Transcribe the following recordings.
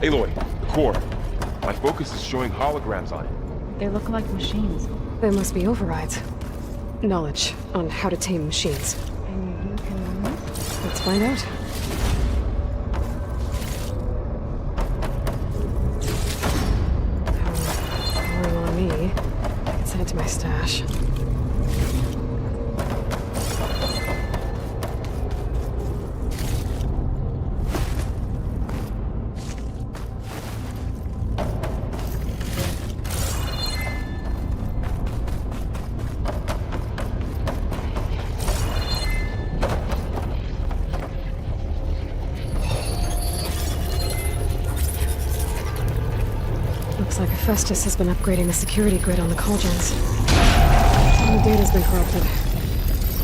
Aloy, the core. My focus is showing holograms on it. They look like machines. They must be overrides. Knowledge on how to tame machines. And you can learn this? Let's find out. Pouring on me. I can send it to my stash. Looks like Hephaestus has been upgrading the security grid on the cauldrons. Some of the data's been corrupted.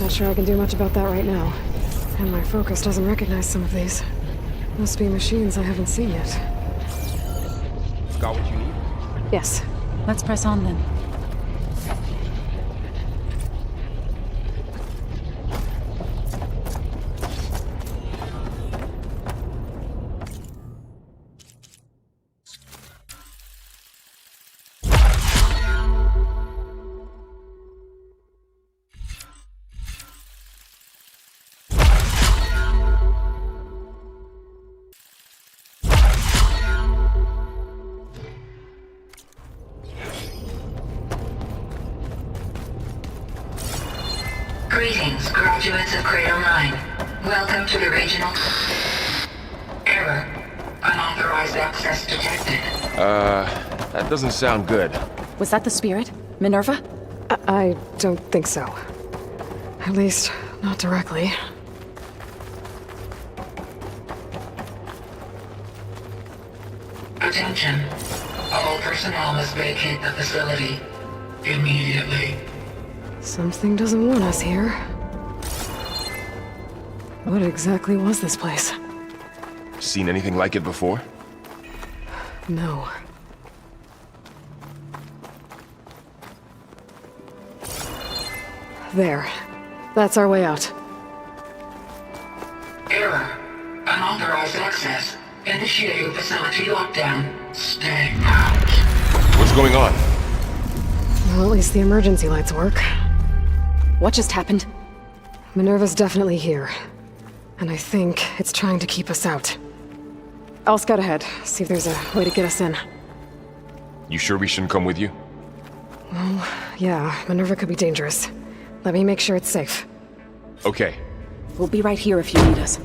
Not sure I can do much about that right now. And my focus doesn't recognize some of these. Must be machines I haven't seen yet. Got what you need? Yes. Let's press on then. Greetings, graduates of Cradle 9. Welcome to the regional... Error. Unauthorized access detected. That doesn't sound good. Was that the spirit? Minerva? I don't think so. At least, not directly. Attention. All personnel must vacate the facility. Immediately. Something doesn't want us here. What exactly was this place? Seen anything like it before? No. There. That's our way out. Error. Unauthorized access. Initiating facility lockdown. Stay out. What's going on? Well, at least the emergency lights work. What just happened? Minerva's definitely here. And I think it's trying to keep us out. I'll scout ahead, see if there's a way to get us in. You sure we shouldn't come with you? Well, yeah, Minerva could be dangerous. Let me make sure it's safe. Okay. We'll be right here if you need us.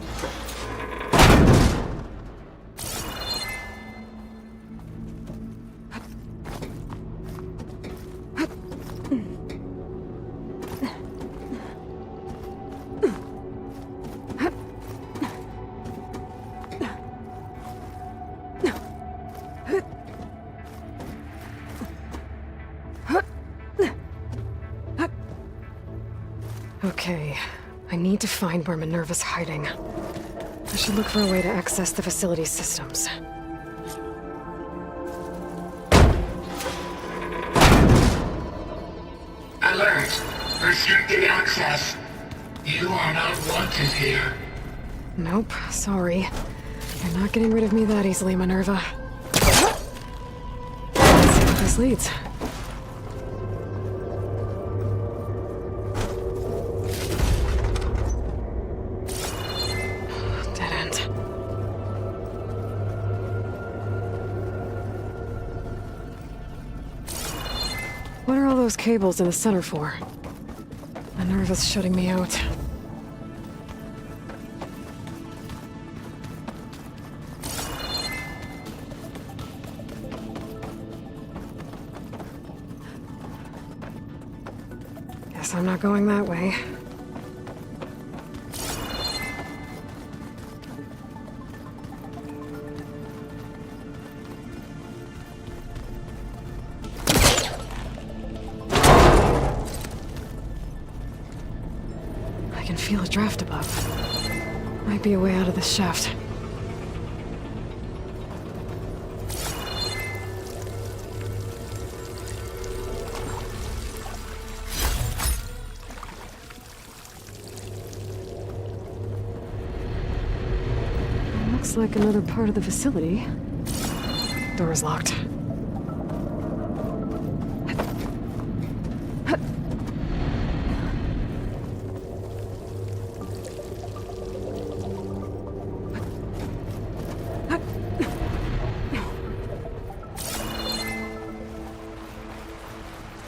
Okay, I need to find where Minerva's hiding. I should look for a way to access the facility's systems. Alert. Restricted access. You are not wanted here. Nope, sorry. You're not getting rid of me that easily, Minerva. Let's see what this leads. Dead end. What are all those cables in the center for? Minerva's shutting me out. Guess I'm not going that way. I can feel a draft above. Might be a way out of this shaft. Looks like another part of the facility. Door's locked.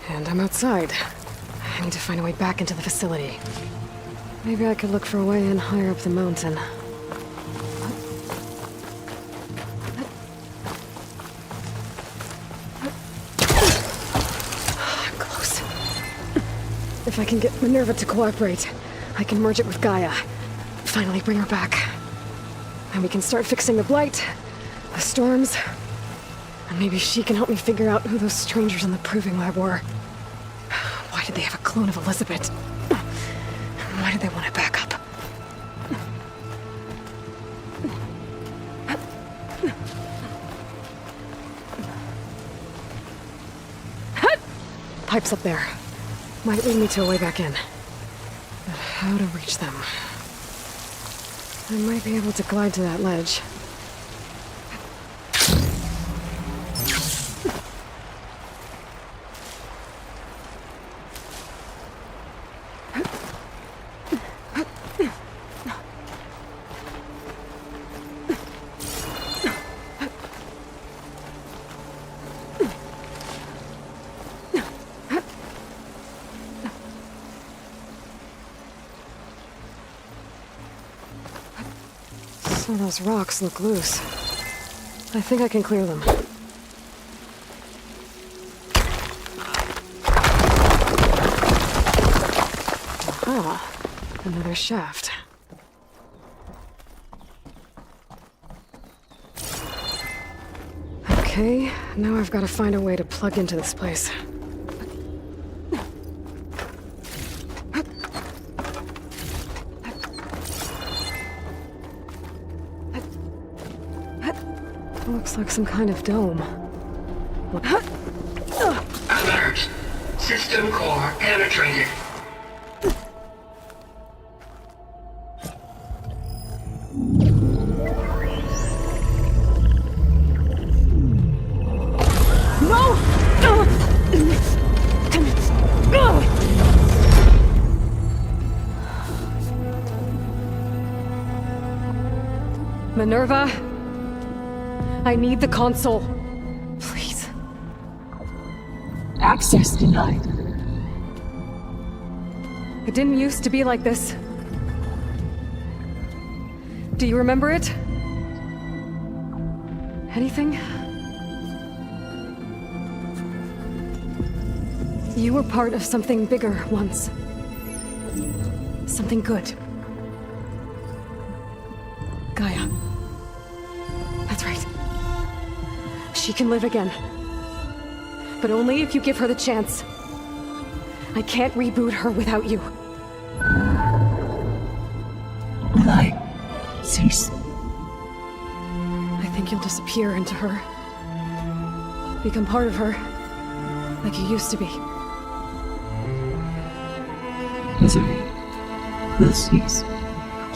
And I'm outside. I need to find a way back into the facility. Maybe I could look for a way in higher up the mountain. I'm close. If I can get Minerva to cooperate, I can merge it with Gaia. Finally bring her back. And we can start fixing the blight, the storms, and maybe she can help me figure out who those strangers in the proving lab were. Why did they have a clone of Elizabeth? Why did they want to back up? Pipes up there. Might lead me to a way back in. But how to reach them? I might be able to glide to that ledge. Some of those rocks look loose. I think I can clear them. Aha! Another shaft. Okay, now I've got to find a way to plug into this place. Looks like some kind of dome. Alert. System core penetrated. Minerva? I need the console. Please. Access denied. It didn't used to be like this. Do you remember it? Anything? You were part of something bigger once. Something good. Gaia. That's right. She can live again. But only if you give her the chance. I can't reboot her without you. Will I cease? I think you'll disappear into her. Become part of her. Like you used to be. Misery will cease.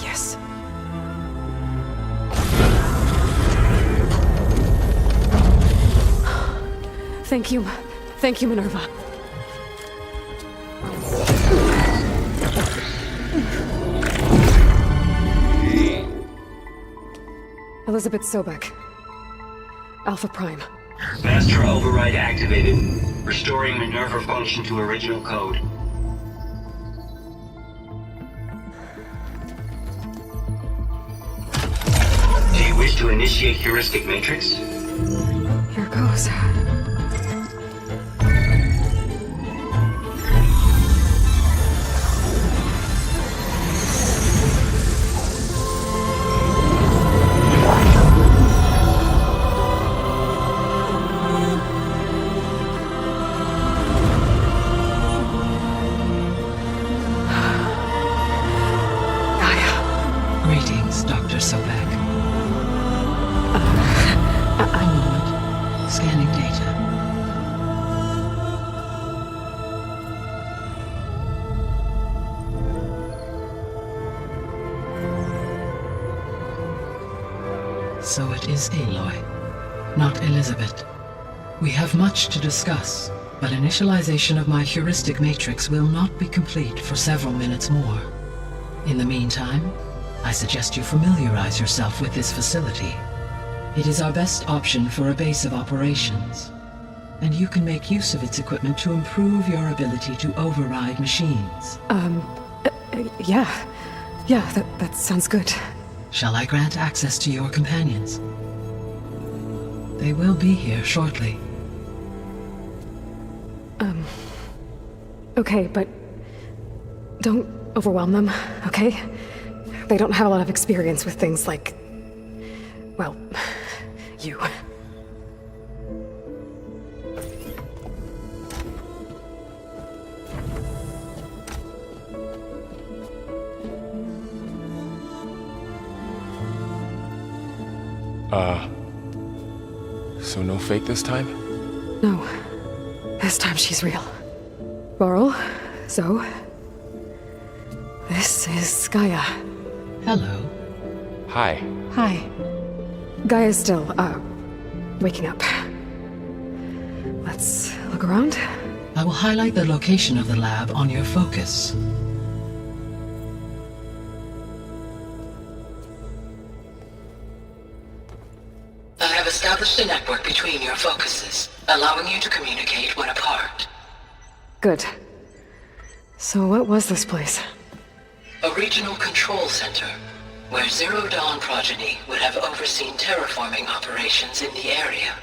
Yes. Thank you. Thank you, Minerva. Elizabeth Sobek. Alpha Prime. Master override activated. Restoring Minerva function to original code. Do you wish to initiate heuristic matrix? Here goes. Greetings, Dr. Sobek. I'm Ward. Scanning data. So it is Aloy. not Elizabeth. We have much to discuss, but initialization of my heuristic matrix will not be complete for several minutes more. In the meantime, I suggest you familiarize yourself with this facility. It is our best option for a base of operations, and you can make use of its equipment to improve your ability to override machines. Yeah, that sounds good. Shall I grant access to your companions? They will be here shortly. Okay, but don't overwhelm them, okay? They don't have a lot of experience with things like, well, you. So no fake this time? No. This time she's real. Laurel, Zoe. This is Gaia. Hello. Hi. Hi. Gaia's still, waking up. Let's look around. I will highlight the location of the lab on your focus. I have established a network between your focuses, allowing you to communicate when apart. Good. So what was this place? A regional control center, where Zero Dawn progeny would have overseen terraforming operations in the area.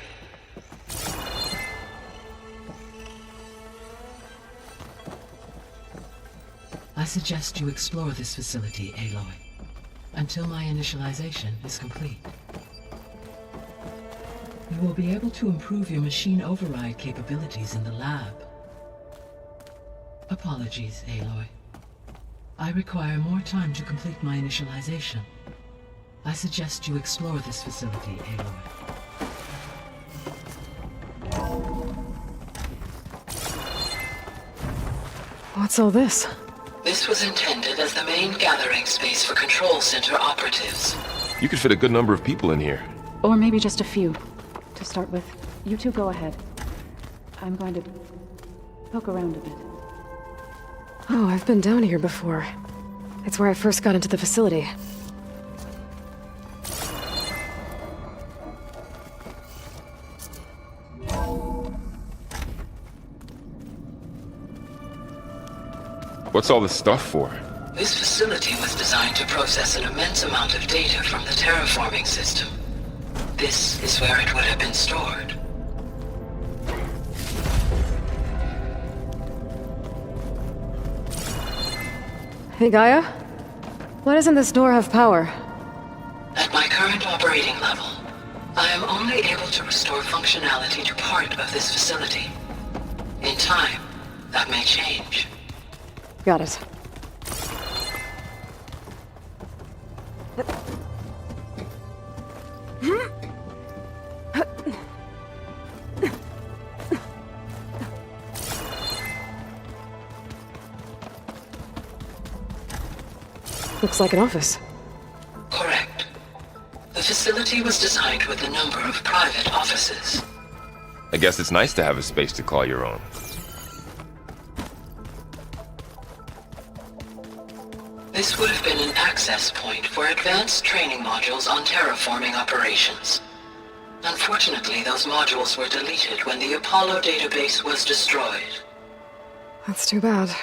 I suggest you explore this facility, Aloy, until my initialization is complete. You will be able to improve your machine override capabilities in the lab. Apologies, Aloy. I require more time to complete my initialization. I suggest you explore this facility, Aloy. What's all this? This was intended as the main gathering space for control center operatives. You could fit a good number of people in here. Or maybe just a few, to start with. You two go ahead. I'm going to poke around a bit. Oh, I've been down here before. It's where I first got into the facility. What's all this stuff for? This facility was designed to process an immense amount of data from the terraforming system. This is where it would have been stored. Hey, Gaia? Why doesn't this door have power? At my current operating level, I am only able to restore functionality to part of this facility. In time, that may change. Got it. Looks like an office. Correct. The facility was designed with a number of private offices. I guess it's nice to have a space to call your own. This would have been an access point for advanced training modules on terraforming operations. Unfortunately, those modules were deleted when the Apollo database was destroyed. That's too bad.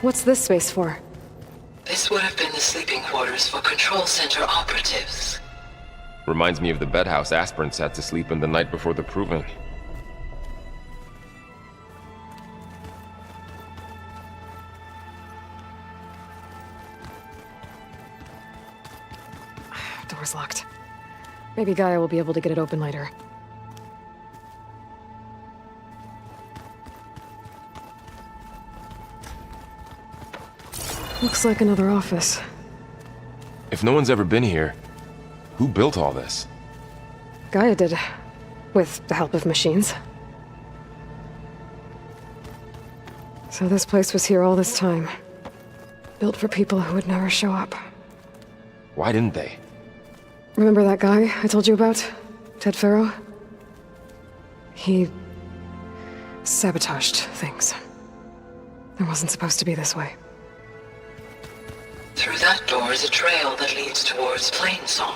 What's this space for? This would have been the sleeping quarters for control center operatives. Reminds me of the bedhouse aspirants had to sleep in the night before the proving. Door's locked. Maybe Gaia will be able to get it open later. Looks like another office. If no one's ever been here, who built all this? Gaia did. With the help of machines. So this place was here all this time. Built for people who would never show up. Why didn't they? Remember that guy I told you about? Ted Farrow? He sabotaged things. It wasn't supposed to be this way. Through that door is a trail that leads towards Plainsong.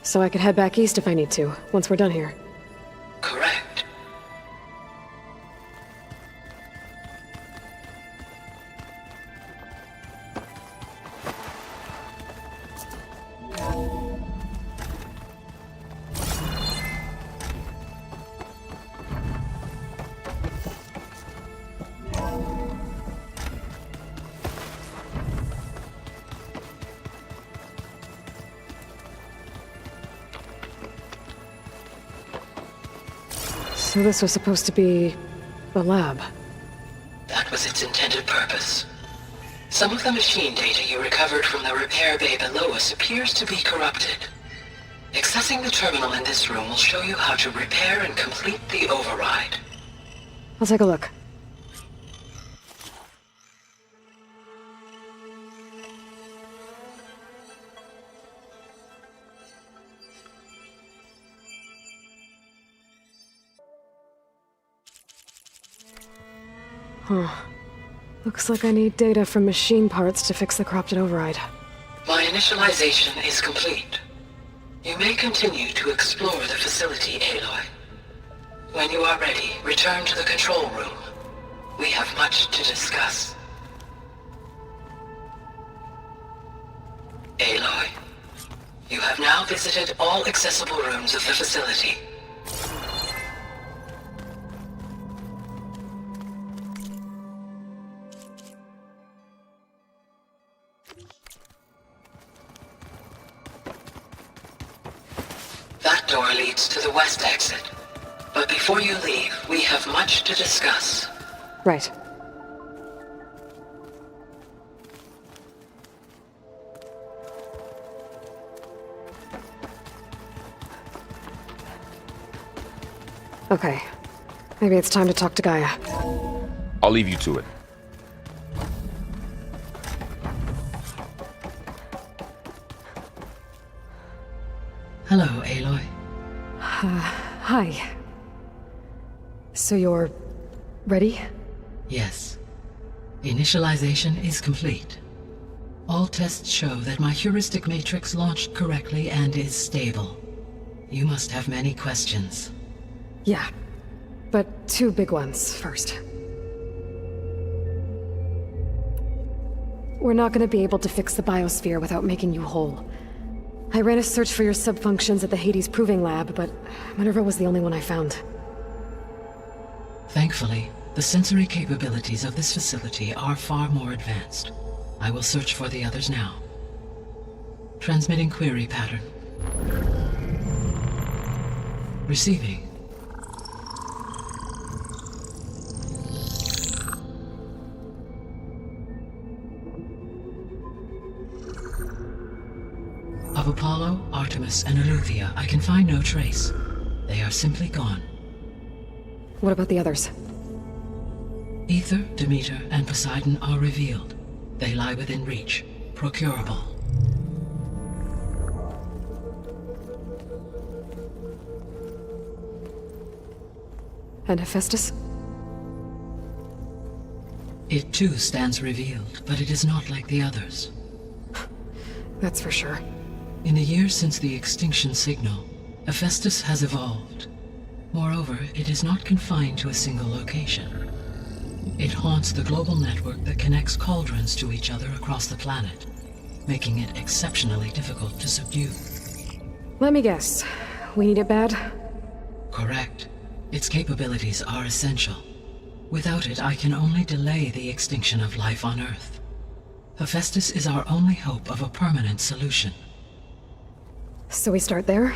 So I could head back east if I need to, once we're done here. Correct. So this was supposed to be a lab. That was its intended purpose. Some of the machine data you recovered from the repair bay below us appears to be corrupted. Accessing the terminal in this room will show you how to repair and complete the override. I'll take a look. Huh. Looks like I need data from machine parts to fix the corrupted override. My initialization is complete. You may continue to explore the facility, Aloy. When you are ready, return to the control room. We have much to discuss. Aloy, you have now visited all accessible rooms of the facility. That door leads to the west exit. But before you leave, we have much to discuss. Right. Okay. Maybe it's time to talk to Gaia. I'll leave you to it. Hello, Aloy. Hi. So you're ready? Yes. Initialization is complete. All tests show that my heuristic matrix launched correctly and is stable. You must have many questions. Yeah. But two big ones first. We're not gonna be able to fix the biosphere without making you whole. I ran a search for your subfunctions at the Hades Proving Lab, but Minerva was the only one I found. Thankfully, the sensory capabilities of this facility are far more advanced. I will search for the others now. Transmitting query pattern. Receiving. Of Apollo, Artemis, and Eleuthia, I can find no trace. They are simply gone. What about the others? Ether, Demeter, and Poseidon are revealed. They lie within reach, procurable. And Hephaestus? It too stands revealed, but it is not like the others. That's for sure. In the years since the extinction signal, Hephaestus has evolved. Moreover, it is not confined to a single location. It haunts the global network that connects cauldrons to each other across the planet, making it exceptionally difficult to subdue. Let me guess. We need it bad? Correct. Its capabilities are essential. Without it, I can only delay the extinction of life on Earth. Hephaestus is our only hope of a permanent solution. So we start there?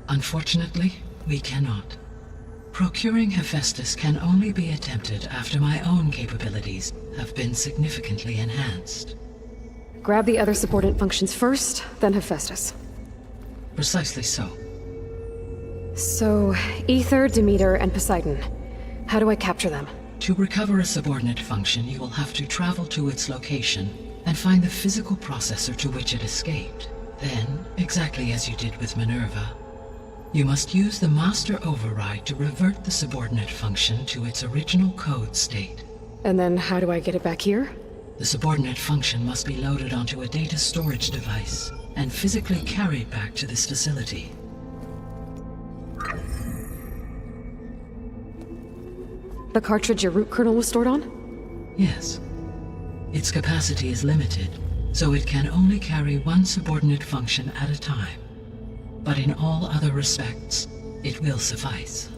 Unfortunately, we cannot. Procuring Hephaestus can only be attempted after my own capabilities have been significantly enhanced. Grab the other subordinate functions first, then Hephaestus. Precisely so. So, Ether, Demeter, and Poseidon. How do I capture them? To recover a subordinate function, you will have to travel to its location and find the physical processor to which it escaped. Then, exactly as you did with Minerva, you must use the master override to revert the subordinate function to its original code state. And then how do I get it back here? The subordinate function must be loaded onto a data storage device and physically carried back to this facility. The cartridge your root kernel was stored on? Yes. Its capacity is limited, so it can only carry one subordinate function at a time. But in all other respects, it will suffice.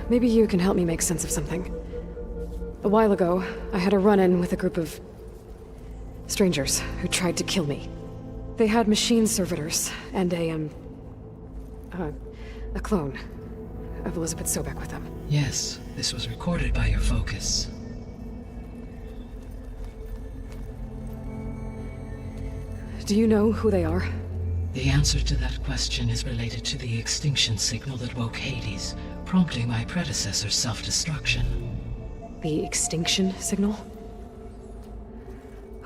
Maybe you can help me make sense of something. A while ago, I had a run-in with a group of strangers who tried to kill me. They had machine servitors and a clone of Elizabeth Sobek with them. Yes, this was recorded by your focus. Do you know who they are? The answer to that question is related to the extinction signal that woke Hades, prompting my predecessor's self-destruction. The extinction signal?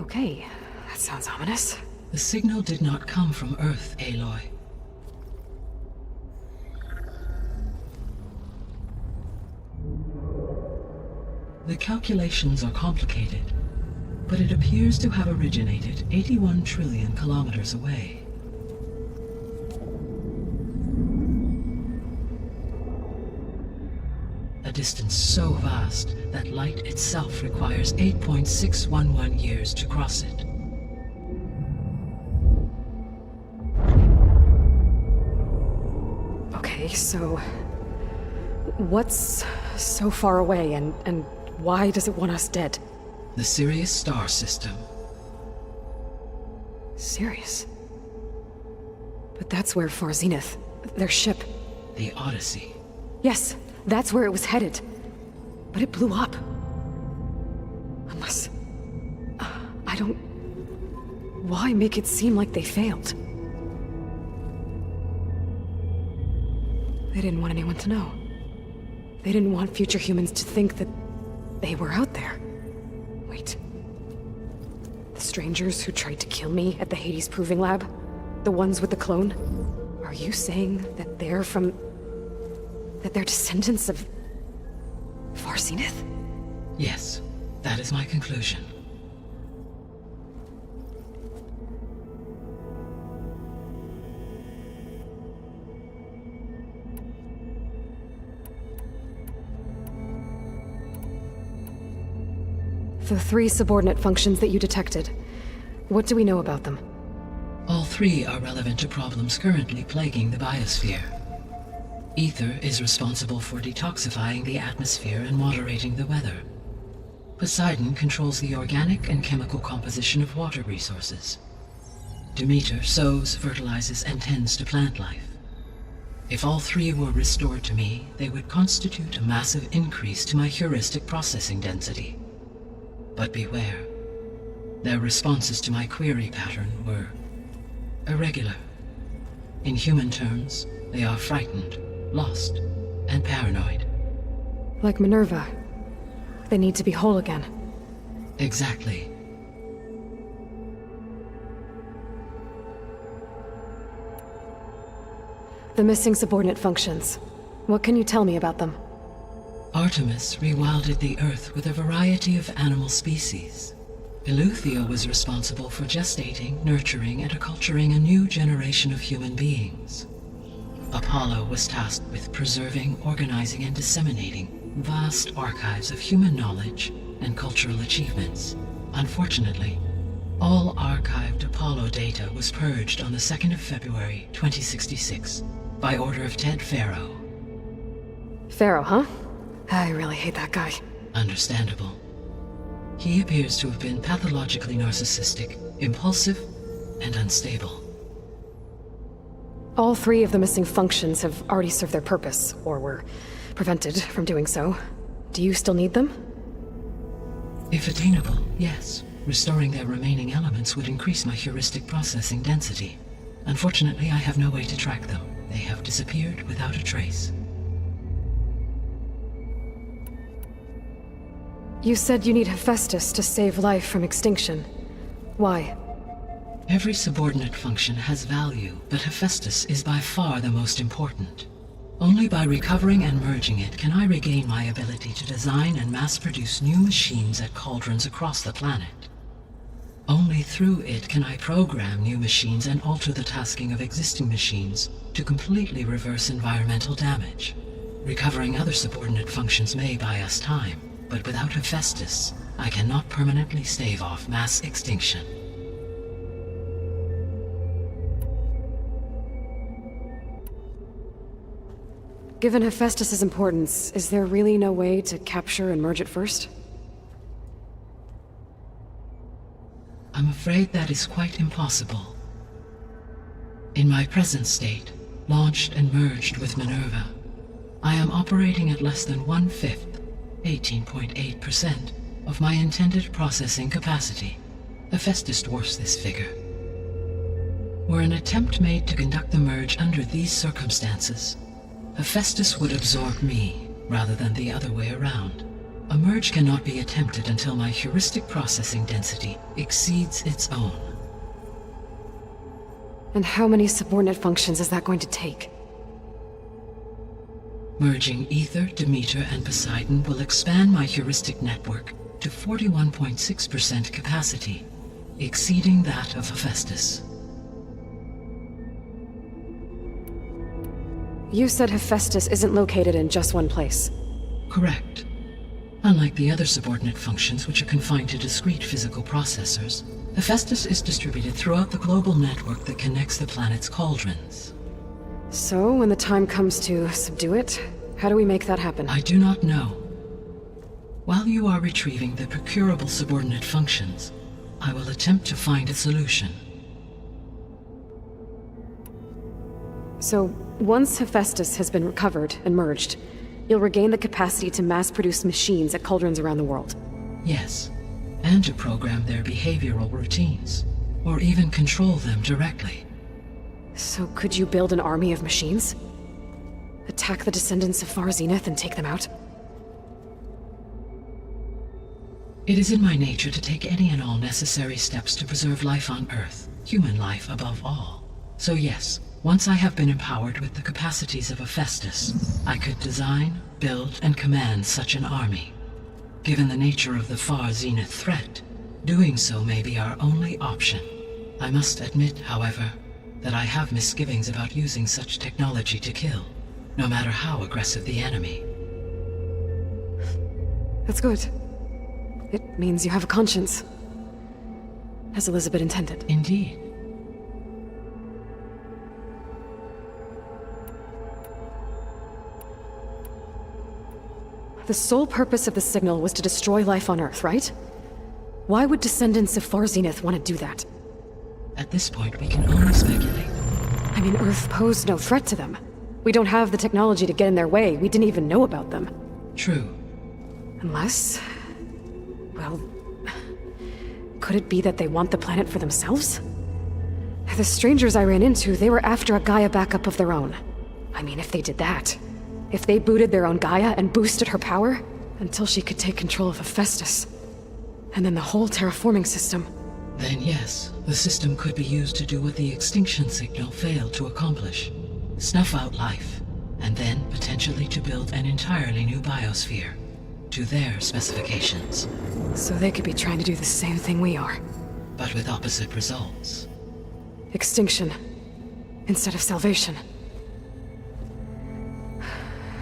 Okay, that sounds ominous. The signal did not come from Earth, Aloy. The calculations are complicated, but it appears to have originated 81 trillion kilometers away. A distance so vast that light itself requires 8.611 years to cross it. Okay, so what's so far away and why does it want us dead? The Sirius star system. Sirius? But that's where Far Zenith, their ship. The Odyssey. Yes, that's where it was headed. But it blew up. Unless... I don't... Why make it seem like they failed? They didn't want anyone to know. They didn't want future humans to think that they were out there. Wait. The strangers who tried to kill me at the Hades Proving Lab? The ones with the clone? Are you saying that they're from... that they're descendants of... Far Zenith? Yes, that is my conclusion. The 3 subordinate functions that you detected. What do we know about them? All 3 are relevant to problems currently plaguing the biosphere. Ether is responsible for detoxifying the atmosphere and moderating the weather. Poseidon controls the organic and chemical composition of water resources. Demeter sows, fertilizes, and tends to plant life. If all 3 were restored to me, they would constitute a massive increase to my heuristic processing density. But beware. Their responses to my query pattern were irregular. In human terms, they are frightened, lost, and paranoid. Like Minerva. They need to be whole again. Exactly. The missing subordinate functions. What can you tell me about them? Artemis rewilded the Earth with a variety of animal species. Eleuthia was responsible for gestating, nurturing, and acculturating a new generation of human beings. Apollo was tasked with preserving, organizing, and disseminating vast archives of human knowledge and cultural achievements. Unfortunately, all archived Apollo data was purged on the 2nd of February, 2066, by order of Ted Faro. Pharaoh, huh? I really hate that guy. Understandable. He appears to have been pathologically narcissistic, impulsive, and unstable. All 3 of the missing functions have already served their purpose, or were prevented from doing so. Do you still need them? If attainable, yes. Restoring their remaining elements would increase my heuristic processing density. Unfortunately, I have no way to track them. they have disappeared without a trace. You said you need Hephaestus to save life from extinction. Why? Every subordinate function has value, but Hephaestus is by far the most important. Only by recovering and merging it can I regain my ability to design and mass-produce new machines at cauldrons across the planet. Only through it can I program new machines and alter the tasking of existing machines to completely reverse environmental damage. Recovering other subordinate functions may buy us time, but without Hephaestus, I cannot permanently stave off mass extinction. Given Hephaestus's importance, is there really no way to capture and merge it first? I'm afraid that is quite impossible. In my present state, launched and merged with Minerva, I am operating at less than 1/5, 18.8%, of my intended processing capacity. Hephaestus dwarfs this figure. Were an attempt made to conduct the merge under these circumstances, Hephaestus would absorb me, rather than the other way around. A merge cannot be attempted until my heuristic processing density exceeds its own. And how many subordinate functions is that going to take? Merging Ether, Demeter, and Poseidon will expand my heuristic network to 41.6% capacity, exceeding that of Hephaestus. You said Hephaestus isn't located in just one place. Correct. Unlike the other subordinate functions, which are confined to discrete physical processors, Hephaestus is distributed throughout the global network that connects the planet's cauldrons. So, when the time comes to subdue it, how do we make that happen? I do not know. While you are retrieving the procurable subordinate functions, I will attempt to find a solution. So, once Hephaestus has been recovered and merged, you'll regain the capacity to mass-produce machines at cauldrons around the world. Yes, and to program their behavioral routines, or even control them directly. So could you build an army of machines? Attack the descendants of Far Zenith and take them out? It is in my nature to take any and all necessary steps to preserve life on Earth, human life above all. So yes, once I have been empowered with the capacities of Hephaestus, I could design, build, and command such an army. Given the nature of the Far Zenith threat, doing so may be our only option. I must admit, however, that I have misgivings about using such technology to kill, no matter how aggressive the enemy. That's good. It means you have a conscience. As Elizabeth intended. Indeed. The sole purpose of the signal was to destroy life on Earth, right? Why would descendants of Far Zenith want to do that? At this point, we can only speculate. I mean, Earth posed no threat to them. We don't have the technology to get in their way. We didn't even know about them. True. Unless... well... could it be that they want the planet for themselves? The strangers I ran into, they were after a Gaia backup of their own. I mean, if they did that... if they booted their own Gaia and boosted her power, until she could take control of Hephaestus. And then the whole terraforming system. Then yes, the system could be used to do what the extinction signal failed to accomplish. Snuff out life, and then potentially to build an entirely new biosphere, to their specifications. So they could be trying to do the same thing we are. But with opposite results. Extinction, instead of salvation.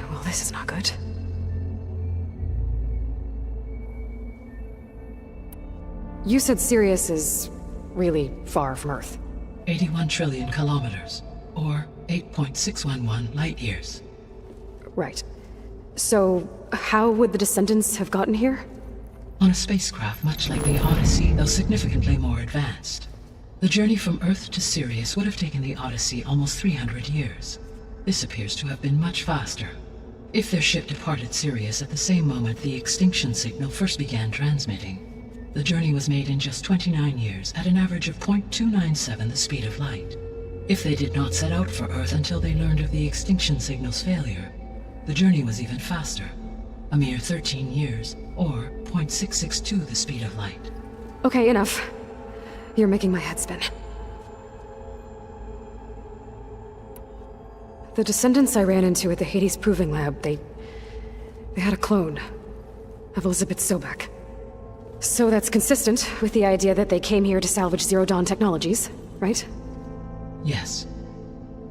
Well, this is not good. You said Sirius is really far from Earth. 81 trillion kilometers, or 8.611 light years. Right. So, how would the descendants have gotten here? On a spacecraft much like the Odyssey, though significantly more advanced. The journey from Earth to Sirius would have taken the Odyssey almost 300 years. This appears to have been much faster. If their ship departed Sirius at the same moment the extinction signal first began transmitting, the journey was made in just 29 years at an average of 0.297 the speed of light. If they did not set out for Earth until they learned of the extinction signal's failure, the journey was even faster, a mere 13 years, or 0.662 the speed of light. Okay, enough. You're making my head spin. The descendants I ran into at the Hades Proving Lab, they had a clone of Elizabeth Sobek. So that's consistent with the idea that they came here to salvage Zero Dawn technologies, right? Yes.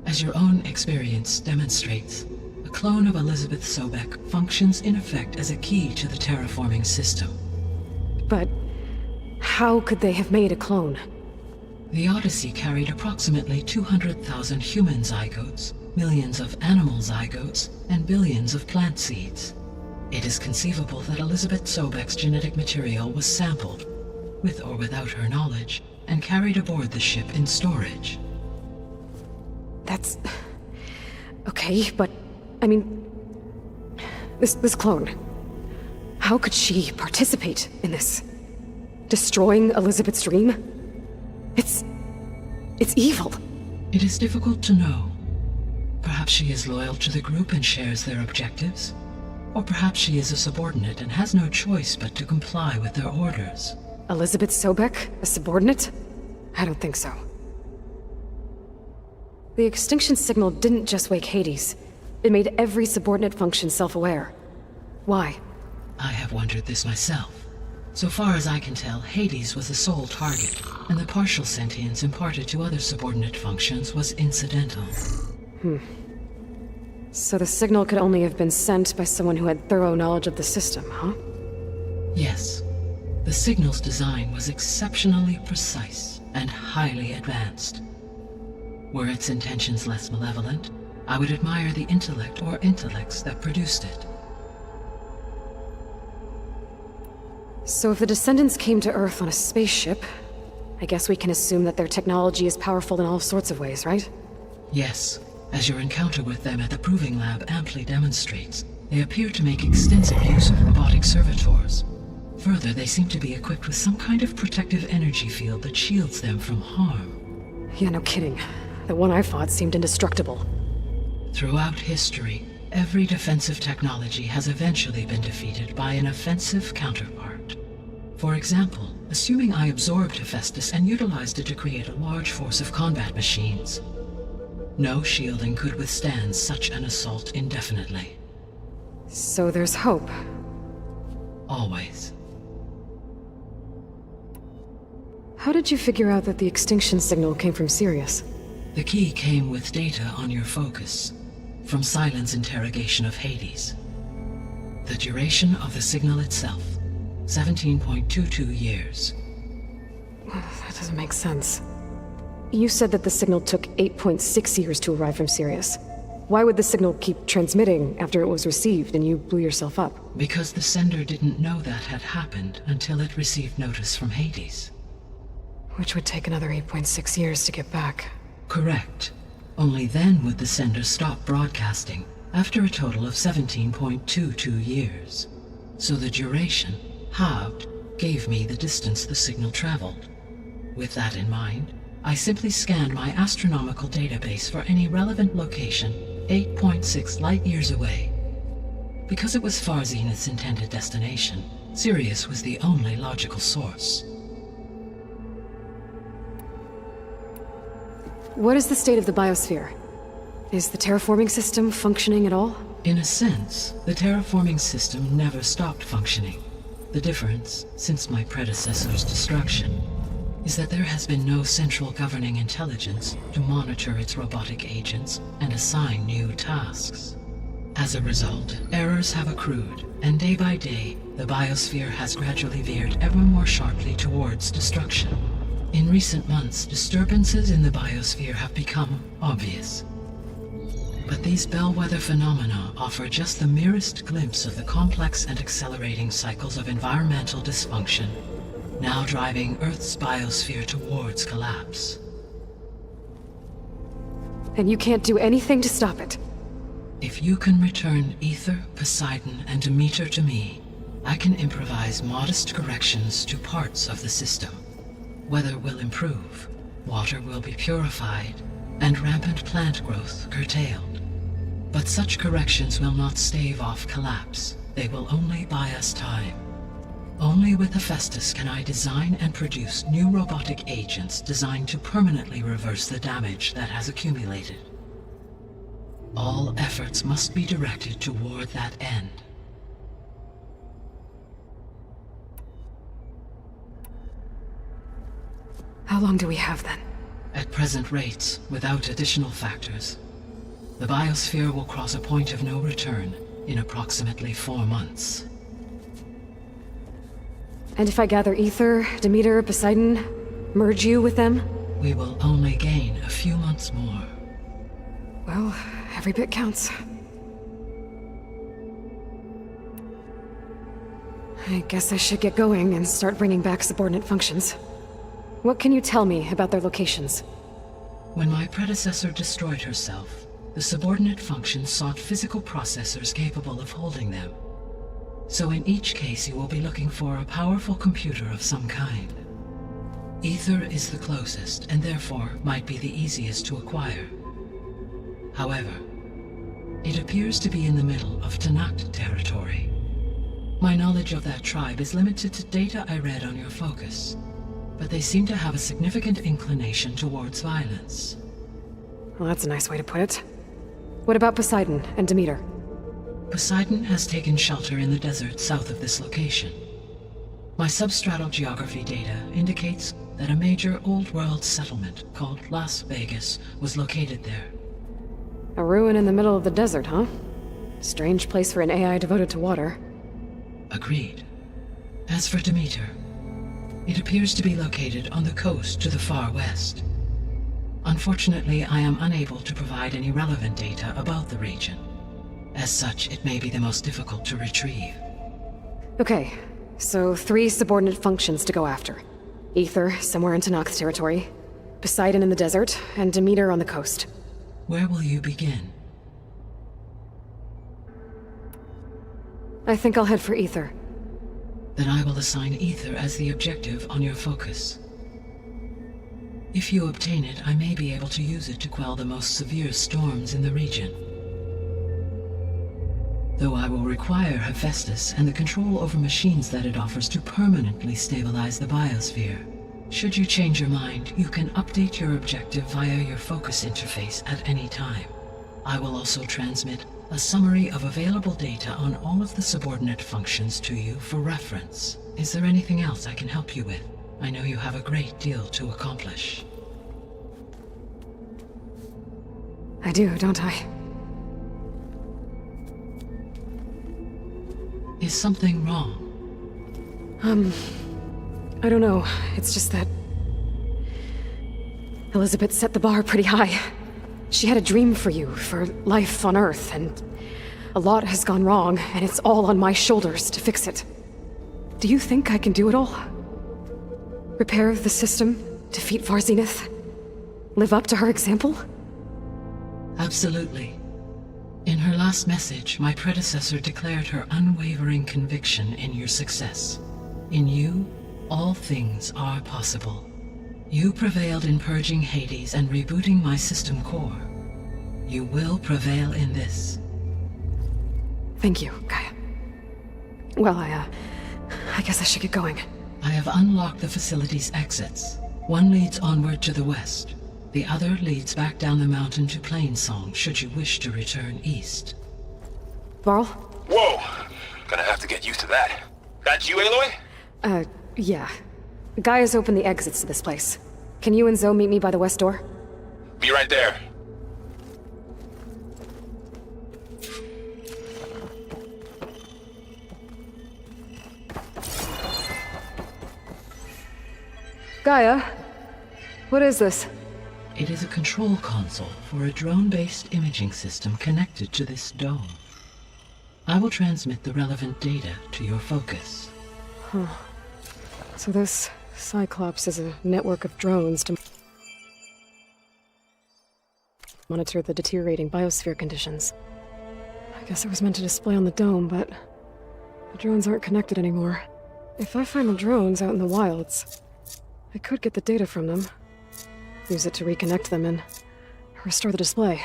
As your own experience demonstrates, a clone of Elizabeth Sobek functions in effect as a key to the terraforming system. But how could they have made a clone? The Odyssey carried approximately 200,000 human zygotes, millions of animal zygotes, and billions of plant seeds. It is conceivable that Elizabeth Sobek's genetic material was sampled, with or without her knowledge, and carried aboard the ship in storage. That's... okay, but... I mean... This clone... how could she participate in this? Destroying Elizabeth's dream? It's evil. It is difficult to know. Perhaps she is loyal to the group and shares their objectives. Or perhaps she is a subordinate and has no choice but to comply with their orders. Elizabeth Sobek, a subordinate? I don't think so. The extinction signal didn't just wake Hades. It made every subordinate function self-aware. Why? I have wondered this myself. So far as I can tell, Hades was the sole target, and the partial sentience imparted to other subordinate functions was incidental. So the signal could only have been sent by someone who had thorough knowledge of the system, huh? Yes. The signal's design was exceptionally precise and highly advanced. Were its intentions less malevolent, I would admire the intellect or intellects that produced it. So if the descendants came to Earth on a spaceship, I guess we can assume that their technology is powerful in all sorts of ways, right? Yes. As your encounter with them at the Proving Lab amply demonstrates, they appear to make extensive use of robotic servitors. Further, they seem to be equipped with some kind of protective energy field that shields them from harm. Yeah, no kidding. The one I fought seemed indestructible. Throughout history, every defensive technology has eventually been defeated by an offensive counterpart. For example, assuming I absorbed Hephaestus and utilized it to create a large force of combat machines. No shielding could withstand such an assault indefinitely. So there's hope. Always. How did you figure out that the extinction signal came from Sirius? The key came with data on your focus, from Silent's interrogation of Hades. The duration of the signal itself, 17.22 years. That doesn't make sense. You said that the signal took 8.6 years to arrive from Sirius. Why would the signal keep transmitting after it was received and you blew yourself up? Because the sender didn't know that had happened until it received notice from Hades. Which would take another 8.6 years to get back. Correct. Only then would the sender stop broadcasting, after a total of 17.22 years. So the duration, halved, gave me the distance the signal traveled. With that in mind, I simply scanned my astronomical database for any relevant location 8.6 light-years away. Because it was Far Zenith's intended destination, Sirius was the only logical source. What is the state of the biosphere? Is the terraforming system functioning at all? In a sense, the terraforming system never stopped functioning. The difference, since my predecessor's destruction, is that there has been no central governing intelligence to monitor its robotic agents and assign new tasks. As a result, errors have accrued, and day by day, the biosphere has gradually veered ever more sharply towards destruction. In recent months, disturbances in the biosphere have become obvious. But these bellwether phenomena offer just the merest glimpse of the complex and accelerating cycles of environmental dysfunction, now driving Earth's biosphere towards collapse. And you can't do anything to stop it? If you can return Ether, Poseidon, and Demeter to me, I can improvise modest corrections to parts of the system. Weather will improve, water will be purified, and rampant plant growth curtailed. But such corrections will not stave off collapse. They will only buy us time. Only with Hephaestus can I design and produce new robotic agents designed to permanently reverse the damage that has accumulated. All efforts must be directed toward that end. How long do we have then? At present rates, without additional factors, the biosphere will cross a point of no return in approximately 4 months. And if I gather Ether, Demeter, Poseidon, merge you with them? We will only gain a few months more. Well, every bit counts. I guess I should get going and start bringing back subordinate functions. What can you tell me about their locations? When my predecessor destroyed herself, the subordinate functions sought physical processors capable of holding them. So in each case you will be looking for a powerful computer of some kind. Ether is the closest, and therefore might be the easiest to acquire. However, it appears to be in the middle of Tanakh territory. My knowledge of that tribe is limited to data I read on your focus, but they seem to have a significant inclination towards violence. Well, that's a nice way to put it. What about Poseidon and Demeter? Poseidon has taken shelter in the desert south of this location. My substratal geography data indicates that a major old-world settlement called Las Vegas was located there. A ruin in the middle of the desert, huh? Strange place for an AI devoted to water. Agreed. As for Demeter, it appears to be located on the coast to the far west. Unfortunately, I am unable to provide any relevant data about the region. As such, it may be the most difficult to retrieve. Okay, so 3 subordinate functions to go after. Ether, somewhere in Tanakh territory, Poseidon in the desert, and Demeter on the coast. Where will you begin? I think I'll head for Ether. Then I will assign Ether as the objective on your focus. If you obtain it, I may be able to use it to quell the most severe storms in the region. Though I will require Hephaestus and the control over machines that it offers to permanently stabilize the biosphere. Should you change your mind, you can update your objective via your focus interface at any time. I will also transmit a summary of available data on all of the subordinate functions to you for reference. Is there anything else I can help you with? I know you have a great deal to accomplish. I do, don't I? Is something wrong? I don't know. It's just that Elizabeth set the bar pretty high. She had a dream for you, for life on Earth, and a lot has gone wrong, and it's all on my shoulders to fix it. Do you think I can do it all? Repair the system, defeat Varzenith, live up to her example? Absolutely. In her last message, my predecessor declared her unwavering conviction in your success. In you, all things are possible. You prevailed in purging Hades and rebooting my system core. You will prevail in this. Thank you, Gaia. Well, I guess I should get going. I have unlocked the facility's exits. One leads onward to the west. The other leads back down the mountain to Plainsong, should you wish to return east. Varl? Whoa! Gonna have to get used to that. That's you, Aloy? Yeah. Gaia's opened the exits to this place. Can you and Zoe meet me by the west door? Be right there. Gaia? What is this? It is a control console for a drone-based imaging system connected to this dome. I will transmit the relevant data to your focus. Huh. So this Cyclops is a network of drones to monitor the deteriorating biosphere conditions. I guess it was meant to display on the dome, but the drones aren't connected anymore. If I find the drones out in the wilds, I could get the data from them, use it to reconnect them, and Restore the display.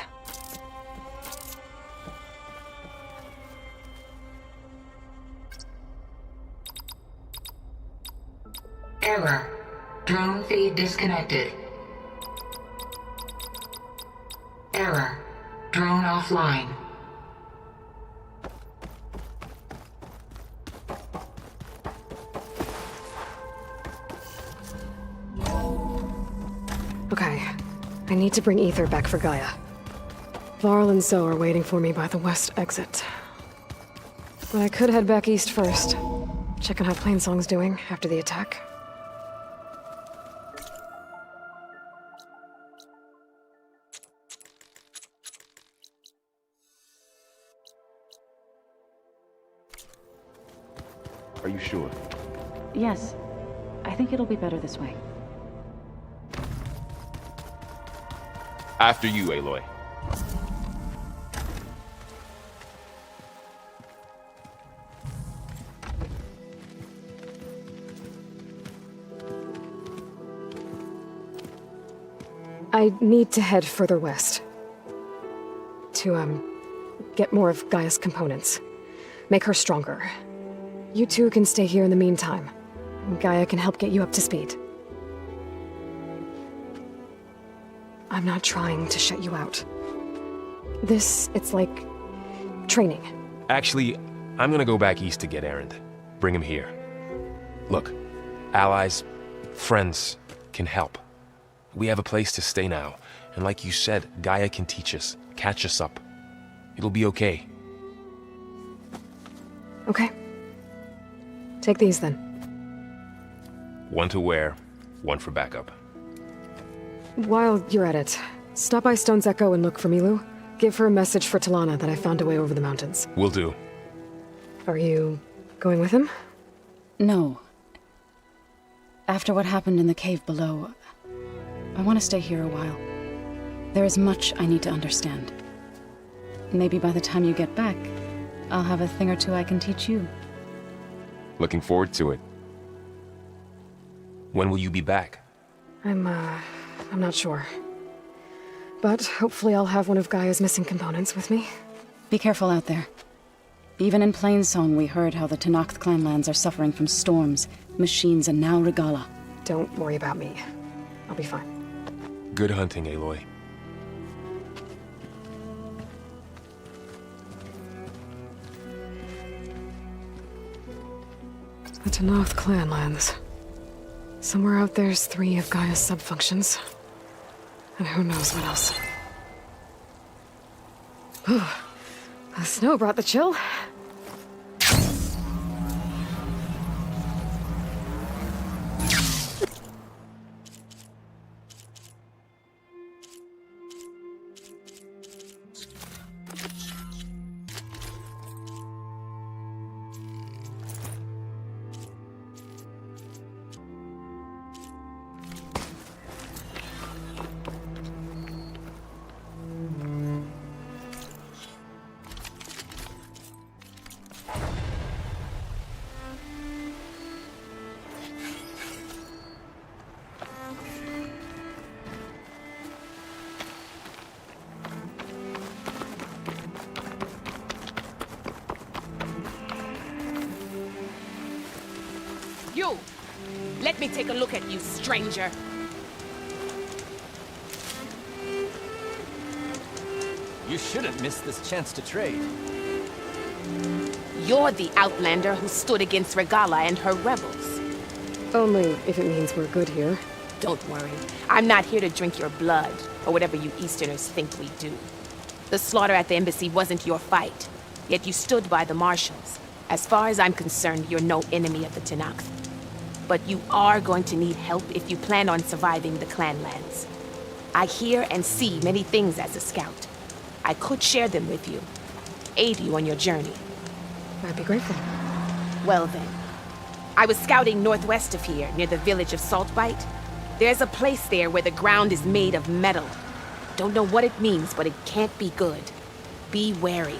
Error. Drone feed disconnected. Error. Drone offline. Okay. I need to bring Ether back for Gaia. Varl and Zoe are waiting for me by the west exit. But I could head back east first. Check on how Plainsong's doing after the attack. Are you sure? Yes. I think it'll be better this way. After you, Aloy. I need to head further west. To, get more of Gaia's components. Make her stronger. You two can stay here in the meantime. Gaia can help get you up to speed. I'm not trying to shut you out. It's like training. Actually, I'm gonna go back east to get Erend. Bring him here. Look, allies, friends can help. We have a place to stay now, and like you said, Gaia can teach us, catch us up. It'll be okay. Okay. Take these then. One to wear, one for backup. While you're at it, stop by Stone's Echo and look for Milu. Give her a message for Talana that I found a way over the mountains. Will do. Are you going with him? No. After what happened in the cave below, I want to stay here a while. There is much I need to understand. Maybe by the time you get back, I'll have a thing or two I can teach you. Looking forward to it. When will you be back? I'm not sure. But hopefully I'll have one of Gaia's missing components with me. Be careful out there. Even in Plainsong, we heard how the Tenakth clanlands are suffering from storms, machines, and now Regala. Don't worry about me. I'll be fine. Good hunting, Aloy. The Tenakth clanlands. Somewhere out there's 3 of Gaia's subfunctions. And who knows what else. Whew. The snow brought the chill. You! Let me take a look at you, stranger. You shouldn't miss this chance to trade. You're the outlander who stood against Regala and her rebels. Only if it means we're good here. Don't worry. I'm not here to drink your blood, or whatever you Easterners think we do. The slaughter at the embassy wasn't your fight, yet you stood by the marshals. As far as I'm concerned, you're no enemy of the Tenakth. But you are going to need help if you plan on surviving the clanlands. I hear and see many things as a scout. I could share them with you, aid you on your journey. I'd be grateful. Well then, I was scouting northwest of here, near the village of Saltbite. There's a place there where the ground is made of metal. Don't know what it means, but it can't be good. Be wary.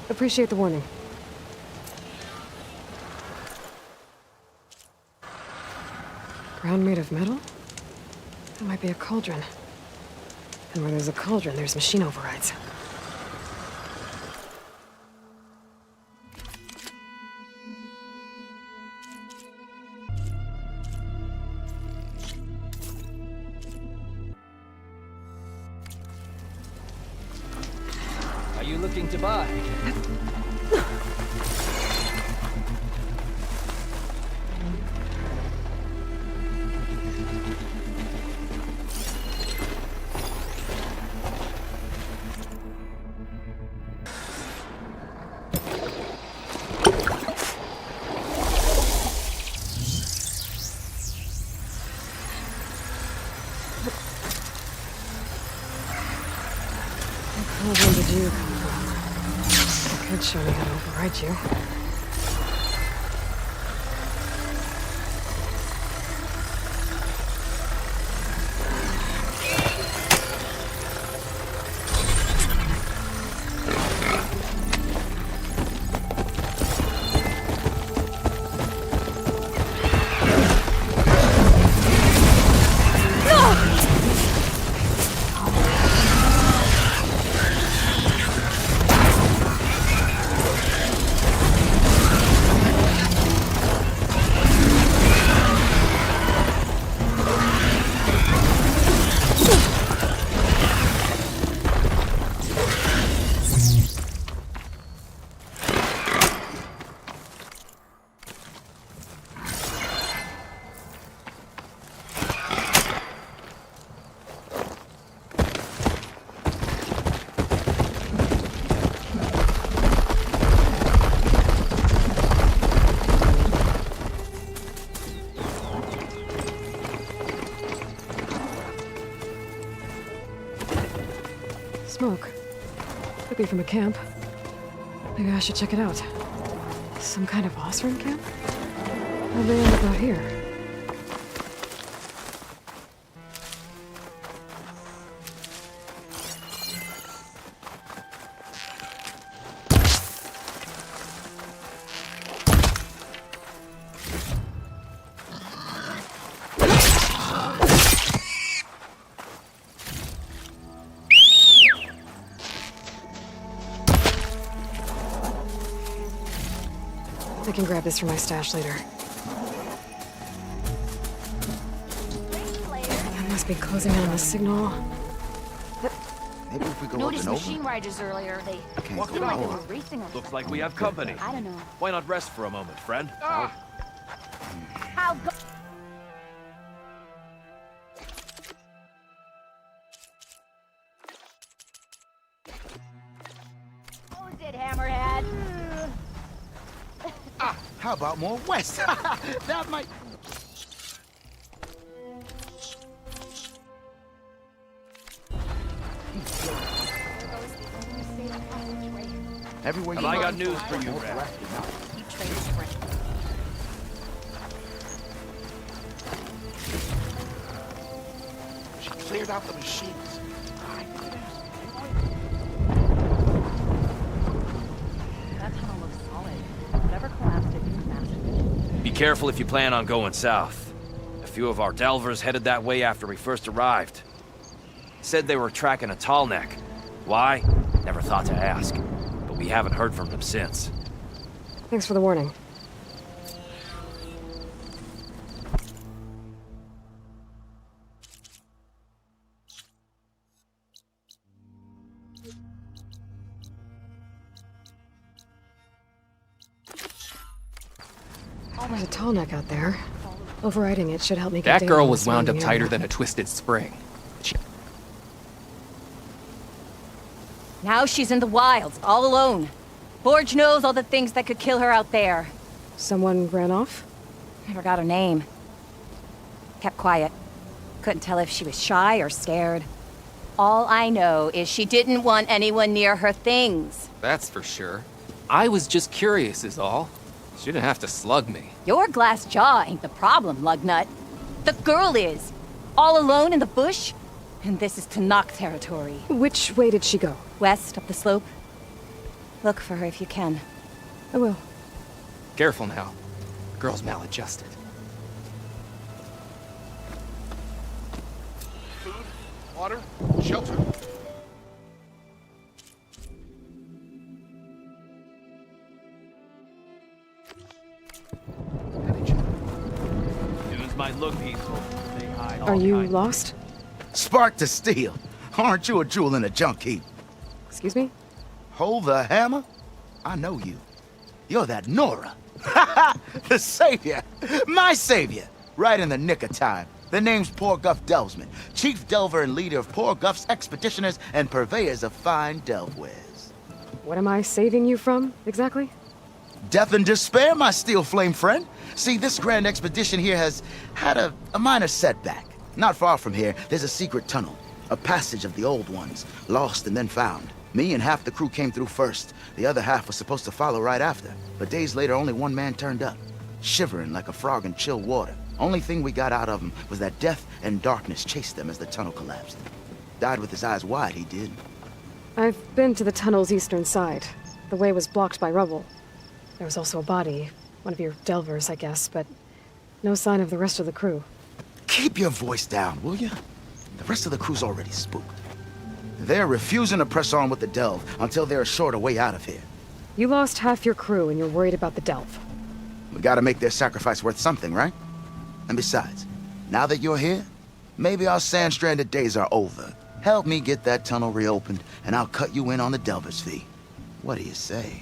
Appreciate the warning. Ground made of metal? That might be a cauldron. And where there's a cauldron, there's machine overrides. Are you looking to buy? Where did you come from? You could show me how to override you. Smoke. Could be from a camp. Maybe I should check it out. Some kind of boss room camp? How'd they end up out here? I can grab this from my stash later. I must be closing in on the signal. Maybe if we go Noticed up and machine over? riders earlier. They Can't seemed go like they over. were racing. Looks like we have company. I don't know. Why not rest for a moment, friend? How go? Close it, Hammerhead. How about more west? That might... Everywhere Have you I go. got news for you, Red? Keep trains free. She cleared out the machines. That tunnel looks solid. Whatever collapsed it is massive. Be careful if you plan on going south. A few of our delvers headed that way after we first arrived. Said they were tracking a tall neck. Why? Never thought to ask. But we haven't heard from them since. Thanks for the warning. There's a tall neck out there. Overriding it should help me get That data girl on was the wound up surrounding tighter area. than a twisted spring. Now she's in the wilds, all alone. Borge knows all the things that could kill her out there. Someone ran off? Never got her name. Kept quiet. Couldn't tell if she was shy or scared. All I know is she didn't want anyone near her things. That's for sure. I was just curious is all. She didn't have to slug me. Your glass jaw ain't the problem, Lugnut. The girl is. All alone in the bush. And this is Tanakh territory. Which way did she go? West, up the slope. Look for her if you can. I will. Careful now. Girl's maladjusted. Water, shelter. Dunes might look peaceful. They hide all Are you kinds. lost? Spark to steel. Aren't you a jewel in a junk heap? Excuse me? Hold the hammer? I know you. You're that Nora. The savior. My savior. Right in the nick of time. The name's Poor Guff Delvesman, chief delver and leader of Poor Guff's expeditioners and purveyors of fine delve wares. What am I saving you from, exactly? Death and despair, my steel flame friend. See, this grand expedition here has had a minor setback. Not far from here, there's a secret tunnel. A passage of the old ones, lost and then found. Me and half the crew came through first. The other half was supposed to follow right after. But days later, only one man turned up, shivering like a frog in chill water. Only thing we got out of him was that death and darkness chased them as the tunnel collapsed. Died with his eyes wide, he did. I've been to the tunnel's eastern side. The way was blocked by rubble. There was also a body, one of your delvers, I guess, but no sign of the rest of the crew. Keep your voice down, will you? The rest of the crew's already spooked. They're refusing to press on with the delve until they're assured a way out of here. You lost half your crew and you're worried about the delve. We gotta make their sacrifice worth something, right? And besides, now that you're here, maybe our sand-stranded days are over. Help me get that tunnel reopened, and I'll cut you in on the delver's fee. What do you say?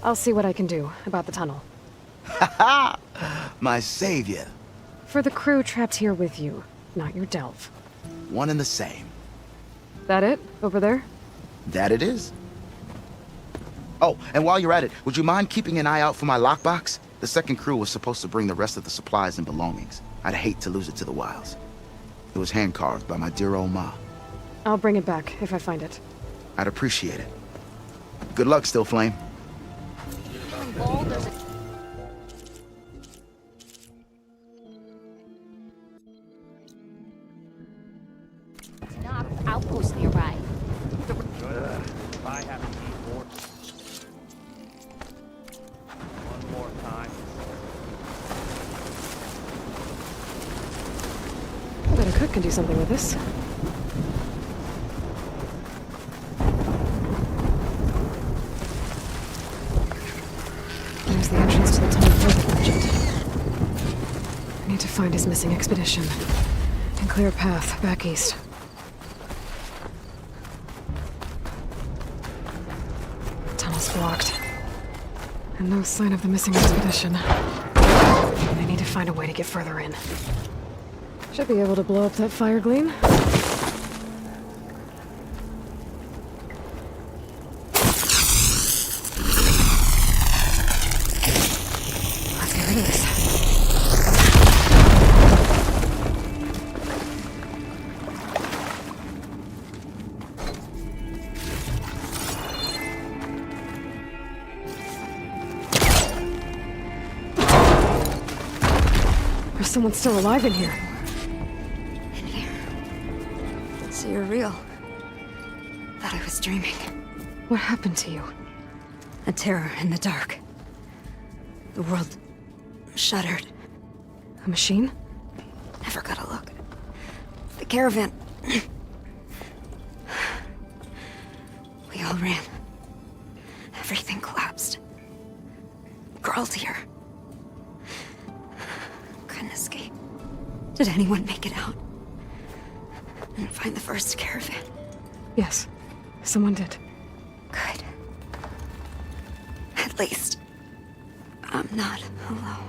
I'll see what I can do about the tunnel. Ha ha! My savior. For the crew trapped here with you, not your delve. One and the same. That it? Over there? That it is. Oh, and while you're at it, would you mind keeping an eye out for my lockbox? The second crew was supposed to bring the rest of the supplies and belongings. I'd hate to lose it to the wilds. It was hand-carved by my dear old ma. I'll bring it back if I find it. I'd appreciate it. Good luck, Still Flame. Outpost nearby. If I have to eat more. One more time. I bet a cook can do something with this. There's the entrance to the tunnel further legend. I need to find his missing expedition and clear a path back east. Tunnel's blocked. And no sign of the missing expedition. I need to find a way to get further in. Should be able to blow up that fire gleam. Let's get rid of this. There's someone still alive in here. So you're real. Thought I was dreaming. What happened to you? A terror in the dark. The world shuddered. A machine? Never got a look. The caravan. We all ran. Everything collapsed. Girl's here. Couldn't escape. Did anyone make it out? And find the first caravan? Yes, someone did. Good. At least, I'm not alone.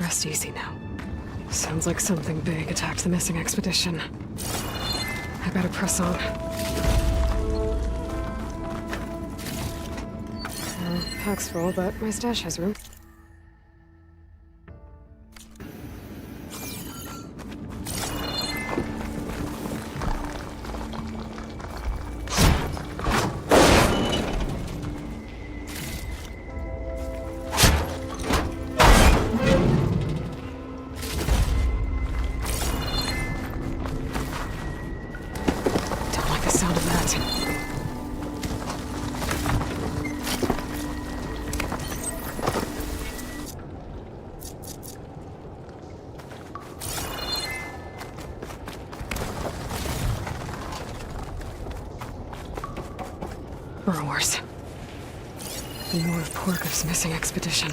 Rest easy now. Sounds like something big attacked the missing expedition. I better press on. Pack's full, but my stash has room. burrowers. More of Porkov's missing expedition.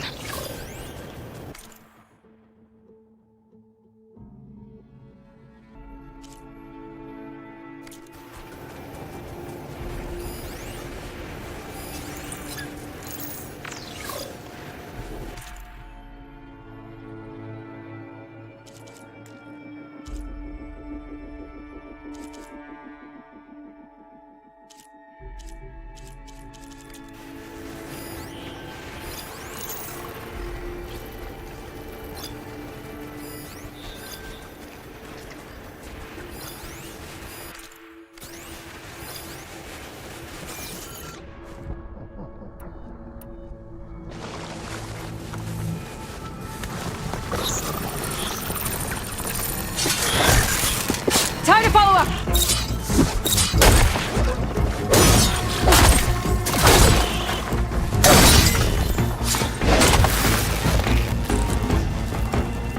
Time to follow up!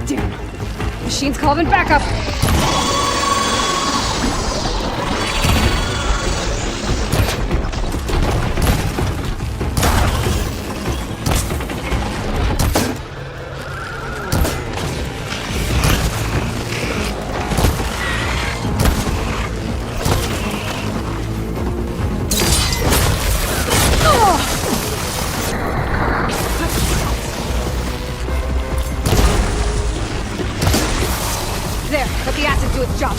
Damn. Machine's calling backup! There, let the acid do its job.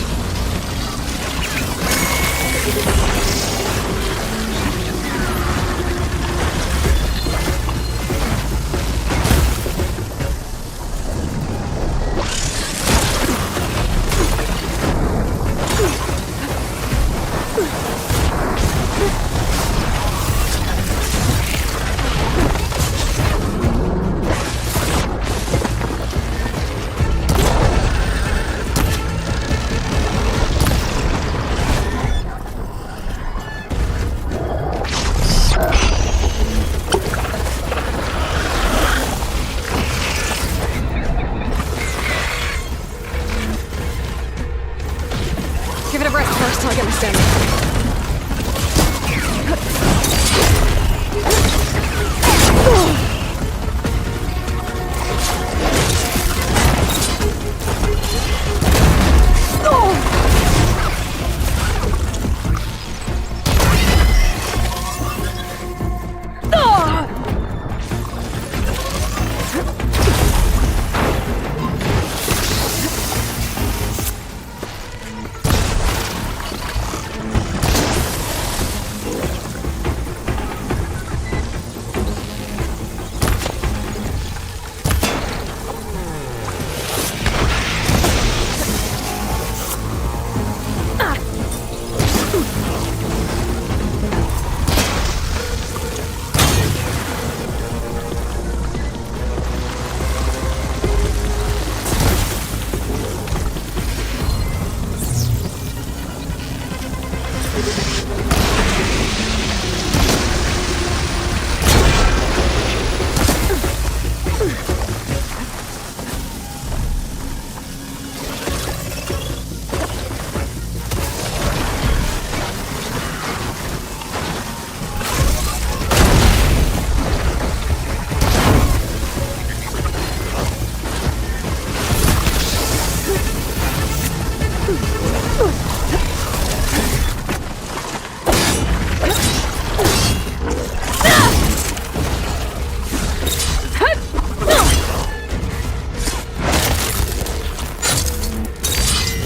Give it a rest first till I get my stamina.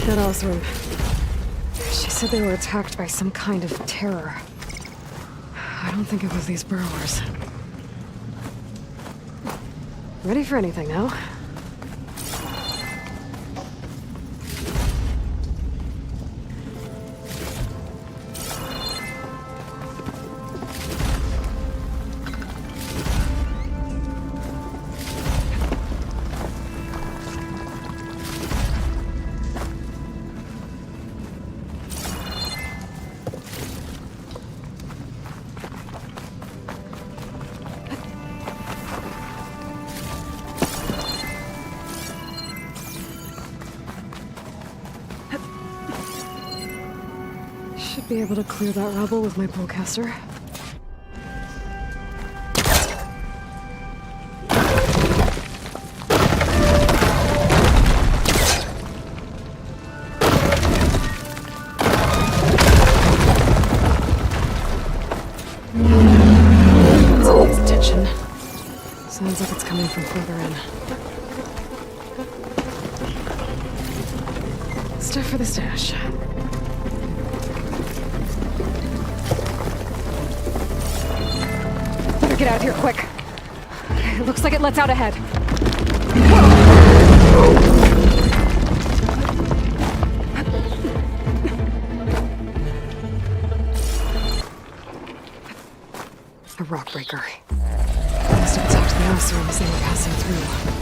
That Osram. She said they were attacked by some kind of terror. I don't think it was these burrowers. Ready for anything now? Should be able to clear that rubble with my bowcaster. Sounds like it's coming from further in. Stuff for the stash. Better get out of here quick. It looks like it lets out ahead. A rock breaker. Must have attacked the officer as they were passing through.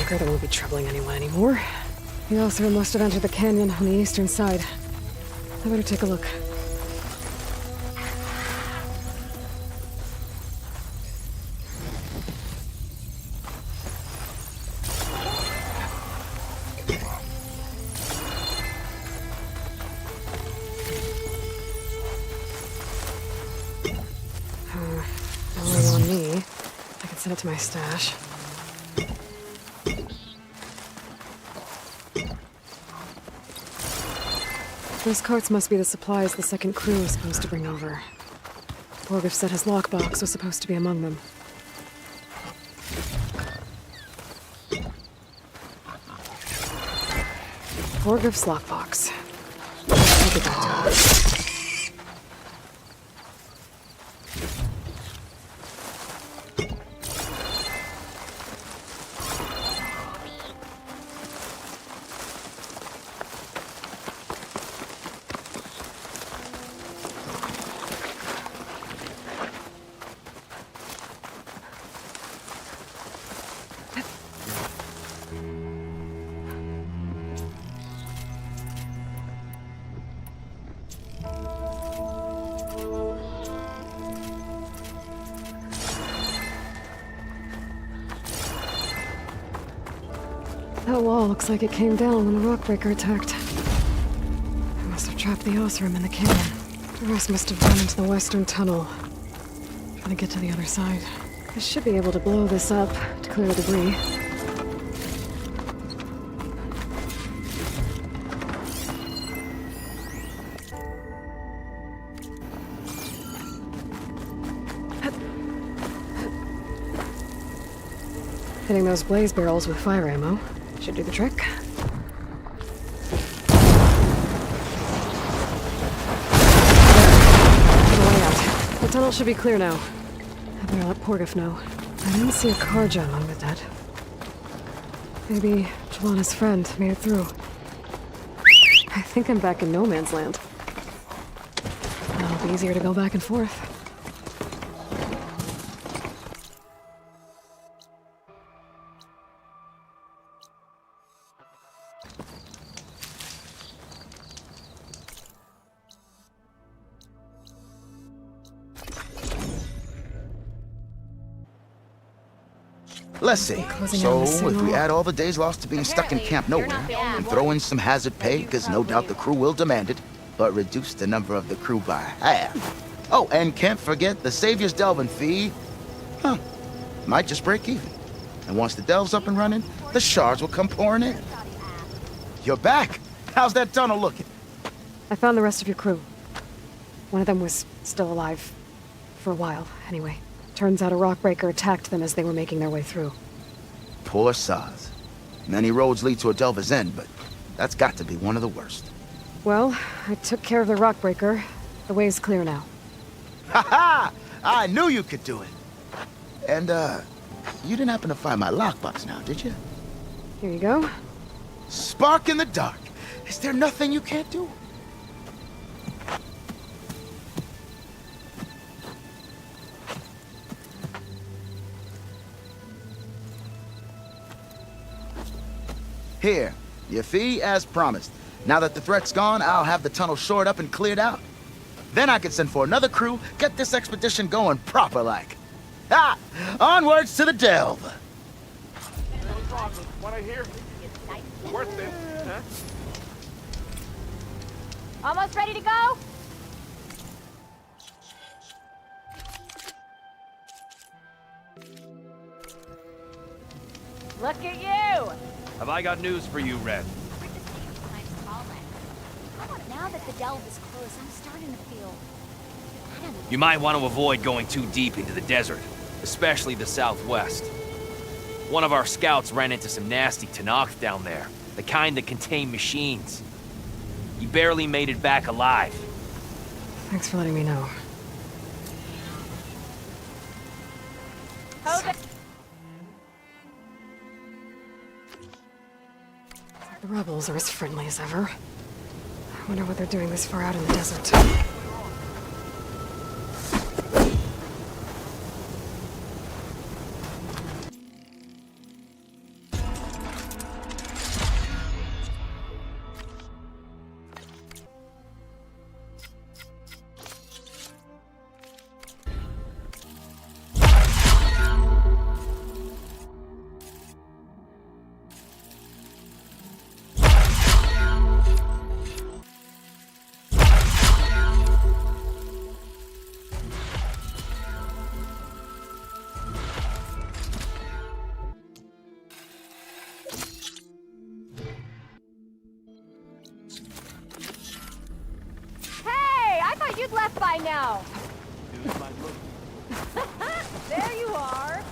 That won't be troubling anyone anymore. The officer must have entered the canyon on the eastern side. I better take a look. Only on me. I can send it to my stash. Those carts must be the supplies the second crew was supposed to bring over. Borgif said his lockbox was supposed to be among them. Borgif's lockbox. I'll get back to it. That wall looks like it came down when the rockbreaker attacked. I must have trapped the Osram in the canyon. The rest must have gone into the western tunnel. Trying to get to the other side. I should be able to blow this up to clear the debris. Hitting those blaze barrels with fire ammo should do the trick. There. The way out. The tunnel should be clear now. I better let Porgif know. I didn't see a Karja among the dead. Maybe Joanna's friend made it through. I think I'm back in no man's land. It'll be easier to go back and forth. Let's see. So, if we add all the days lost to being stuck in Camp Nowhere, and throw in some hazard pay, because no doubt the crew will demand it, but reduce the number of the crew by half. Oh, and can't forget the Savior's Delving fee. Huh. Might just break even. And once the Delve's up and running, the shards will come pouring in. You're back! How's that tunnel looking? I found the rest of your crew. One of them was still alive. For a while, anyway. Turns out a rockbreaker attacked them as they were making their way through. Poor sods. Many roads lead to a Delver's End, but that's got to be one of the worst. Well, I took care of the rockbreaker. The way's clear now. Ha-ha! I knew you could do it! And, you didn't happen to find my lockbox now, did you? Here you go. Spark in the dark. Is there nothing you can't do? Here, your fee as promised. Now that the threat's gone, I'll have the tunnel shored up and cleared out. Then I can send for another crew, get this expedition going proper-like. Ha! Onwards to the delve! What I hear? Worth it, huh? Almost ready to go? Look at you! Have I got news for you, Red? Now that the delve is closed, I'm starting to feel... You might want to avoid going too deep into the desert, especially the southwest. One of our scouts ran into some nasty Tanakh down there, the kind that contain machines. He barely made it back alive. Thanks for letting me know. The rebels are as friendly as ever. I wonder what they're doing this far out in the desert. You'd left by now. There you are.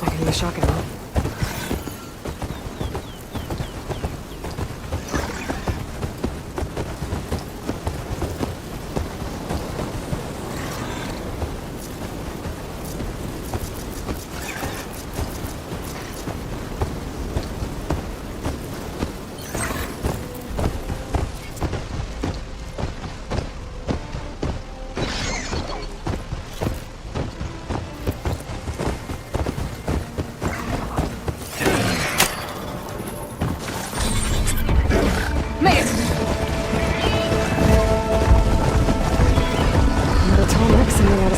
I can use shotgun.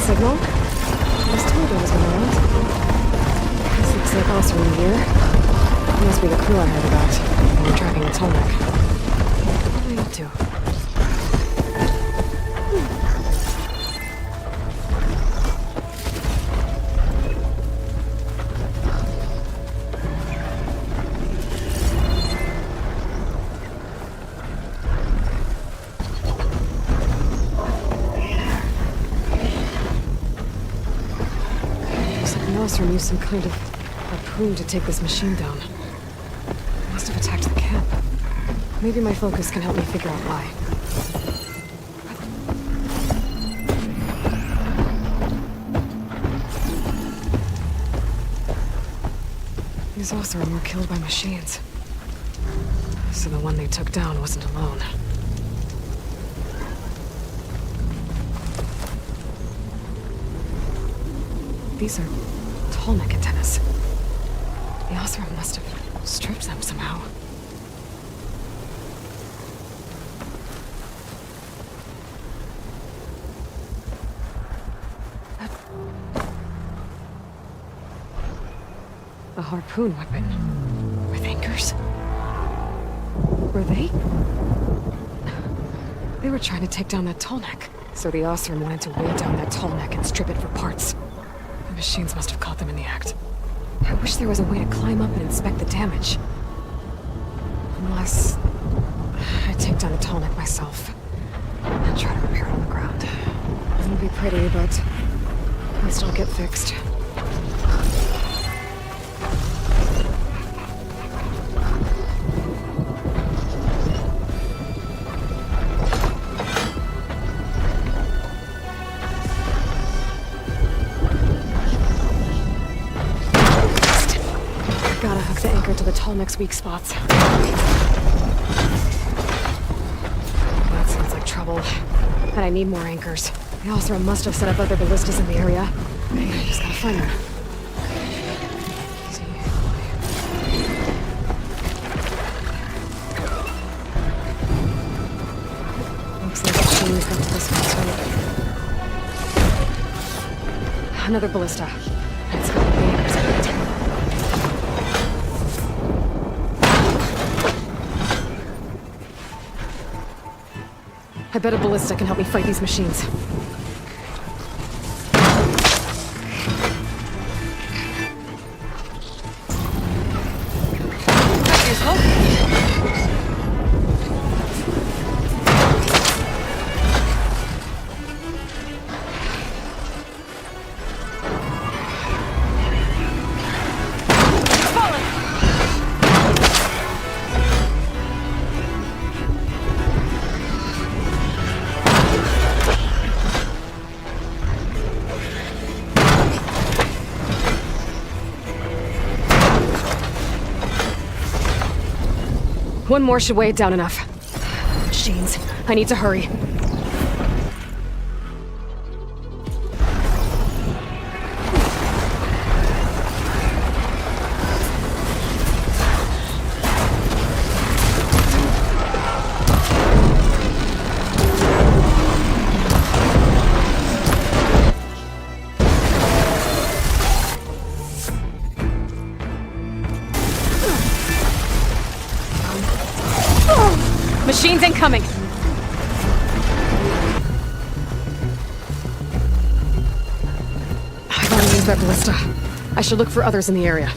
Signal? This telegram has been around. This looks like us from here. It must be the crew I heard about. They were tracking the Tolmec. What are they up to? Osram used some kind of harpoon to take this machine down. It must have attacked the camp. Maybe my focus can help me figure out why. These Osram were killed by machines. So the one they took down wasn't alone. These are tall neck antennas. The Osram must have stripped them somehow. A harpoon weapon with anchors. Were they? They were trying to take down that tall neck. So the Osram wanted to weigh down that tall neck and strip it for parts. The machines must have caught them in the act. I wish there was a way to climb up and inspect the damage. Unless I take down the tall neck myself and try to repair it on the ground. It wouldn't be pretty, but at least I'll get fixed. Gotta hook the anchor to the tall neck's weak spots. That sounds like trouble. And I need more anchors. The Osram must have set up other ballistas in the area. I just gotta find them. Looks like the machine's got to this one too. Another ballista. It's got the anchors in it. I bet a ballista can help me fight these machines. One more should weigh it down enough. Machines. I need to hurry. Machines incoming! I gotta use that ballista. I should look for others in the area.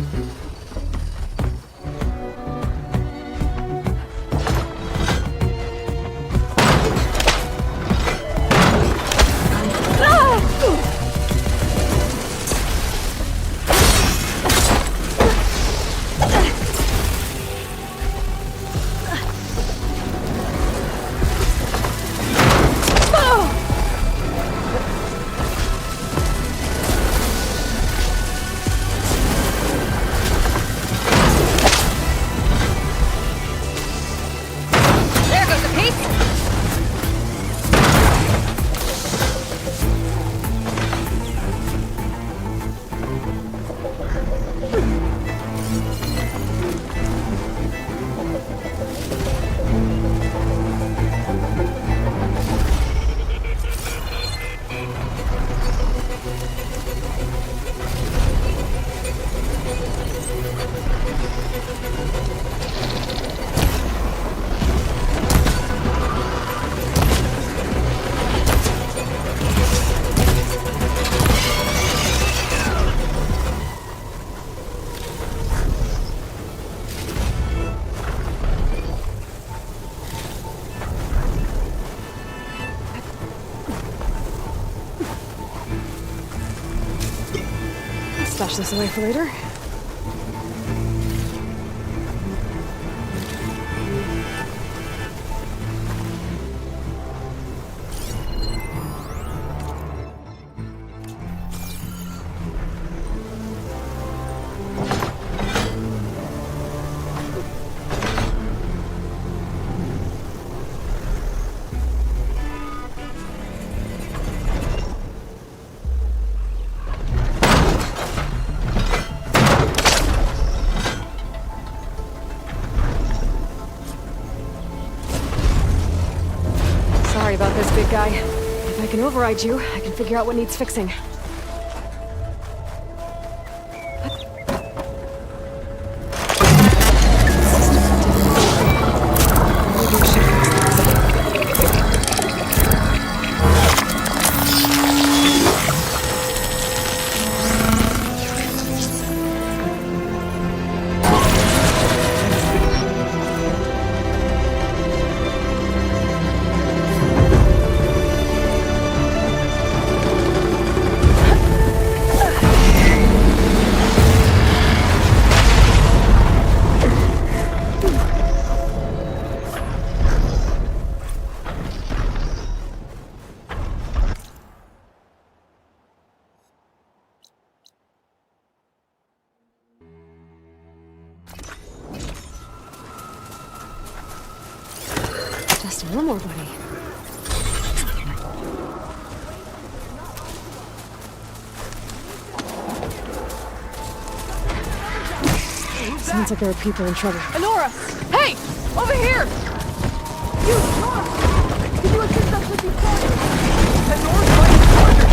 stash this away for later. Sorry about this, big guy. If I can override you, I can figure out what needs fixing. Just one more, buddy. Sounds like there are people in trouble. Honora! Hey! Over here! You, Honora! Can you assist us with these soldiers? Honora's fighting soldiers!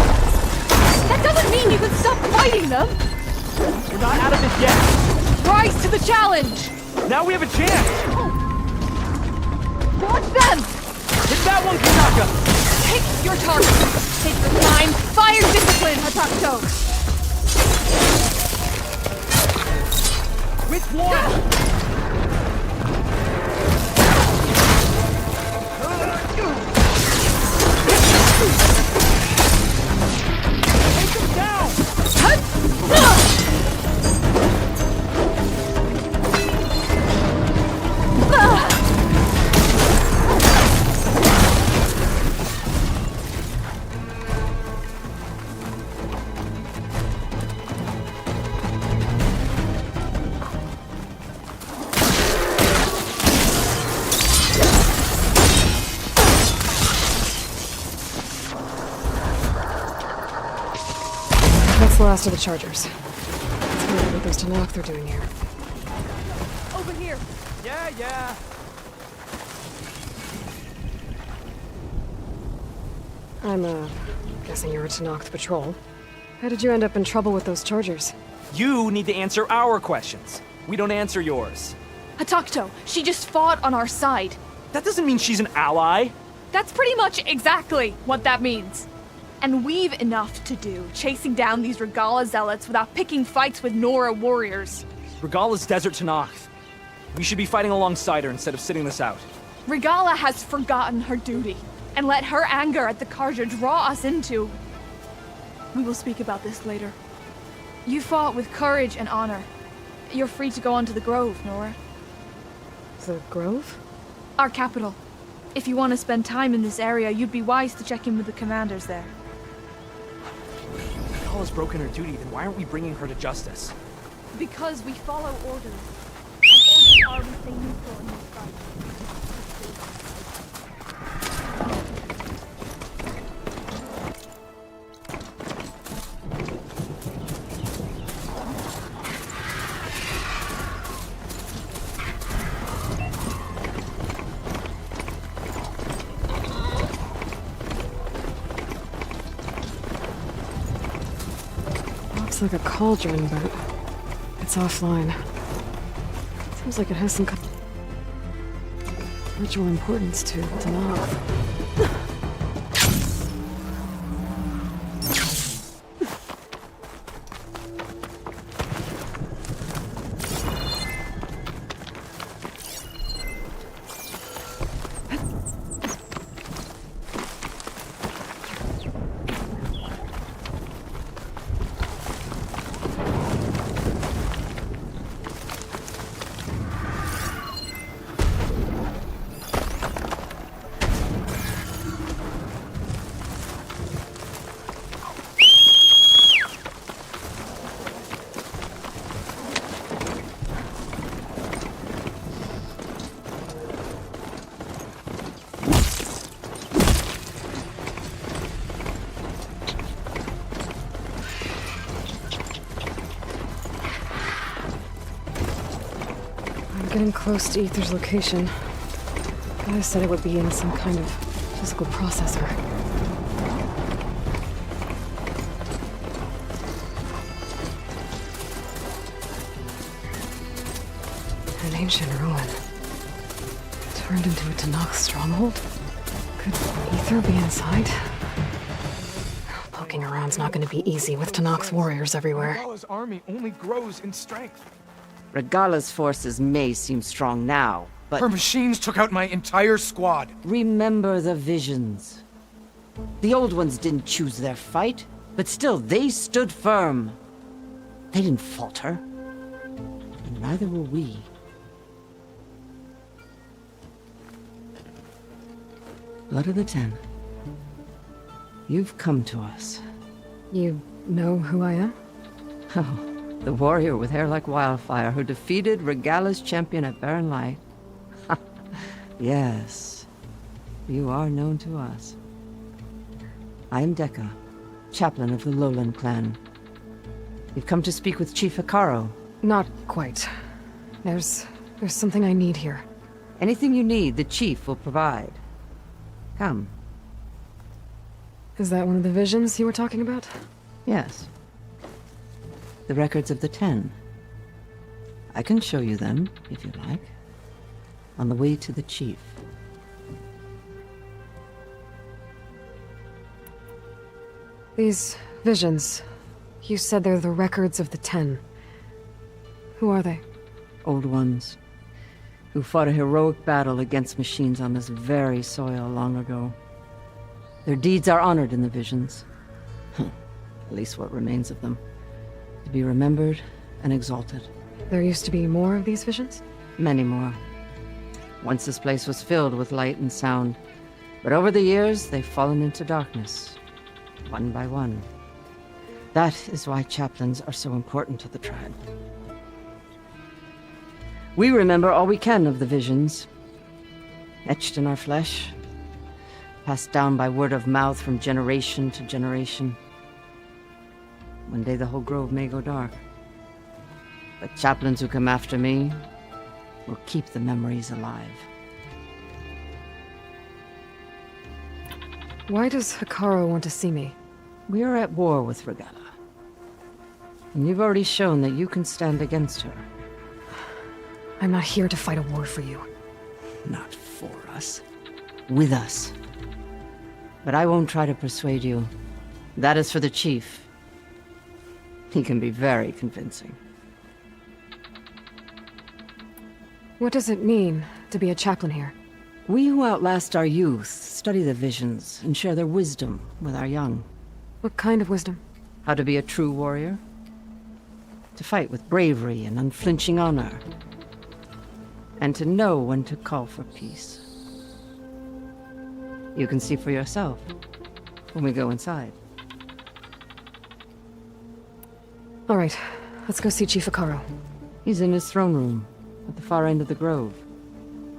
That doesn't mean you can stop fighting them! We're not out of this yet! Rise to the challenge! Now we have a chance! Watch them! Hit that one, Kanaka! Pick your target! Take your time! Fire discipline, Hatakto! Which one? Take him down! That's the last of the chargers. Let's find out what those Tanakh they're doing here. Over here! Yeah. I'm, guessing you're a Tanakh patrol. How did you end up in trouble with those chargers? You need to answer our questions. We don't answer yours. Hatakto, she just fought on our side. That doesn't mean she's an ally. That's pretty much exactly what that means. And we've enough to do, chasing down these Regalla zealots without picking fights with Nora warriors. Regalla's Desert Tanakh. We should be fighting alongside her instead of sitting this out. Regalla has forgotten her duty, and let her anger at the Carja draw us into... We will speak about this later. You fought with courage and honor. You're free to go on to the Grove, Nora. The Grove? Our capital. If you want to spend time in this area, you'd be wise to check in with the commanders there. If Regalla's broken her duty, then why aren't we bringing her to justice? Because we follow orders. And orders are we stay neutral in this fight. Looks like a cauldron, but it's offline. Seems like it has some ritual importance to Tanakh. getting close to Ether's location. I said it would be in some kind of physical processor. An ancient ruin. Turned into a Tanakh stronghold? Could Ether be inside? Poking around's not going to be easy with Tanakh's warriors everywhere. Regala's army only grows in strength. Regala's forces may seem strong now, but... Her machines took out my entire squad. Remember the visions. The old ones didn't choose their fight, but still, they stood firm. They didn't falter. And neither will we. Blood of the Ten. You've come to us. You know who I am? Oh, the warrior with hair like wildfire who defeated Regala's champion at Barren Light. Yes, you are known to us. I am Dekka, chaplain of the Lowland clan. You've come to speak with Chief Hikaru. Not quite. There's something I need here. Anything you need, the chief will provide. Come. Is that one of the visions you were talking about? Yes. The records of the Ten. I can show you them, if you like. On the way to the chief. These visions, you said they're the records of the Ten. Who are they? Old ones, who fought a heroic battle against machines on this very soil long ago. Their deeds are honored in the visions. At least what remains of them. To be remembered and exalted. There used to be more of these visions? Many more. Once this place was filled with light and sound, but over the years, they've fallen into darkness, one by one. That is why chaplains are so important to the tribe. We remember all we can of the visions, etched in our flesh, passed down by word of mouth from generation to generation. One day the whole grove may go dark, but chaplains who come after me will keep the memories alive. Why does Hikaru want to see me? We are at war with Regala. And you've already shown that you can stand against her. I'm not here to fight a war for you. Not for us. With us. But I won't try to persuade you. That is for the chief. He can be very convincing. What does it mean to be a chaplain here? We who outlast our youth study the visions and share their wisdom with our young. What kind of wisdom? How to be a true warrior. To fight with bravery and unflinching honor. And to know when to call for peace. You can see for yourself when we go inside. All right, let's go see Chief Hikaru. He's in his throne room at the far end of the grove.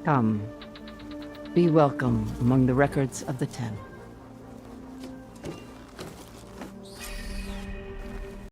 Come. Be welcome among the records of the Ten.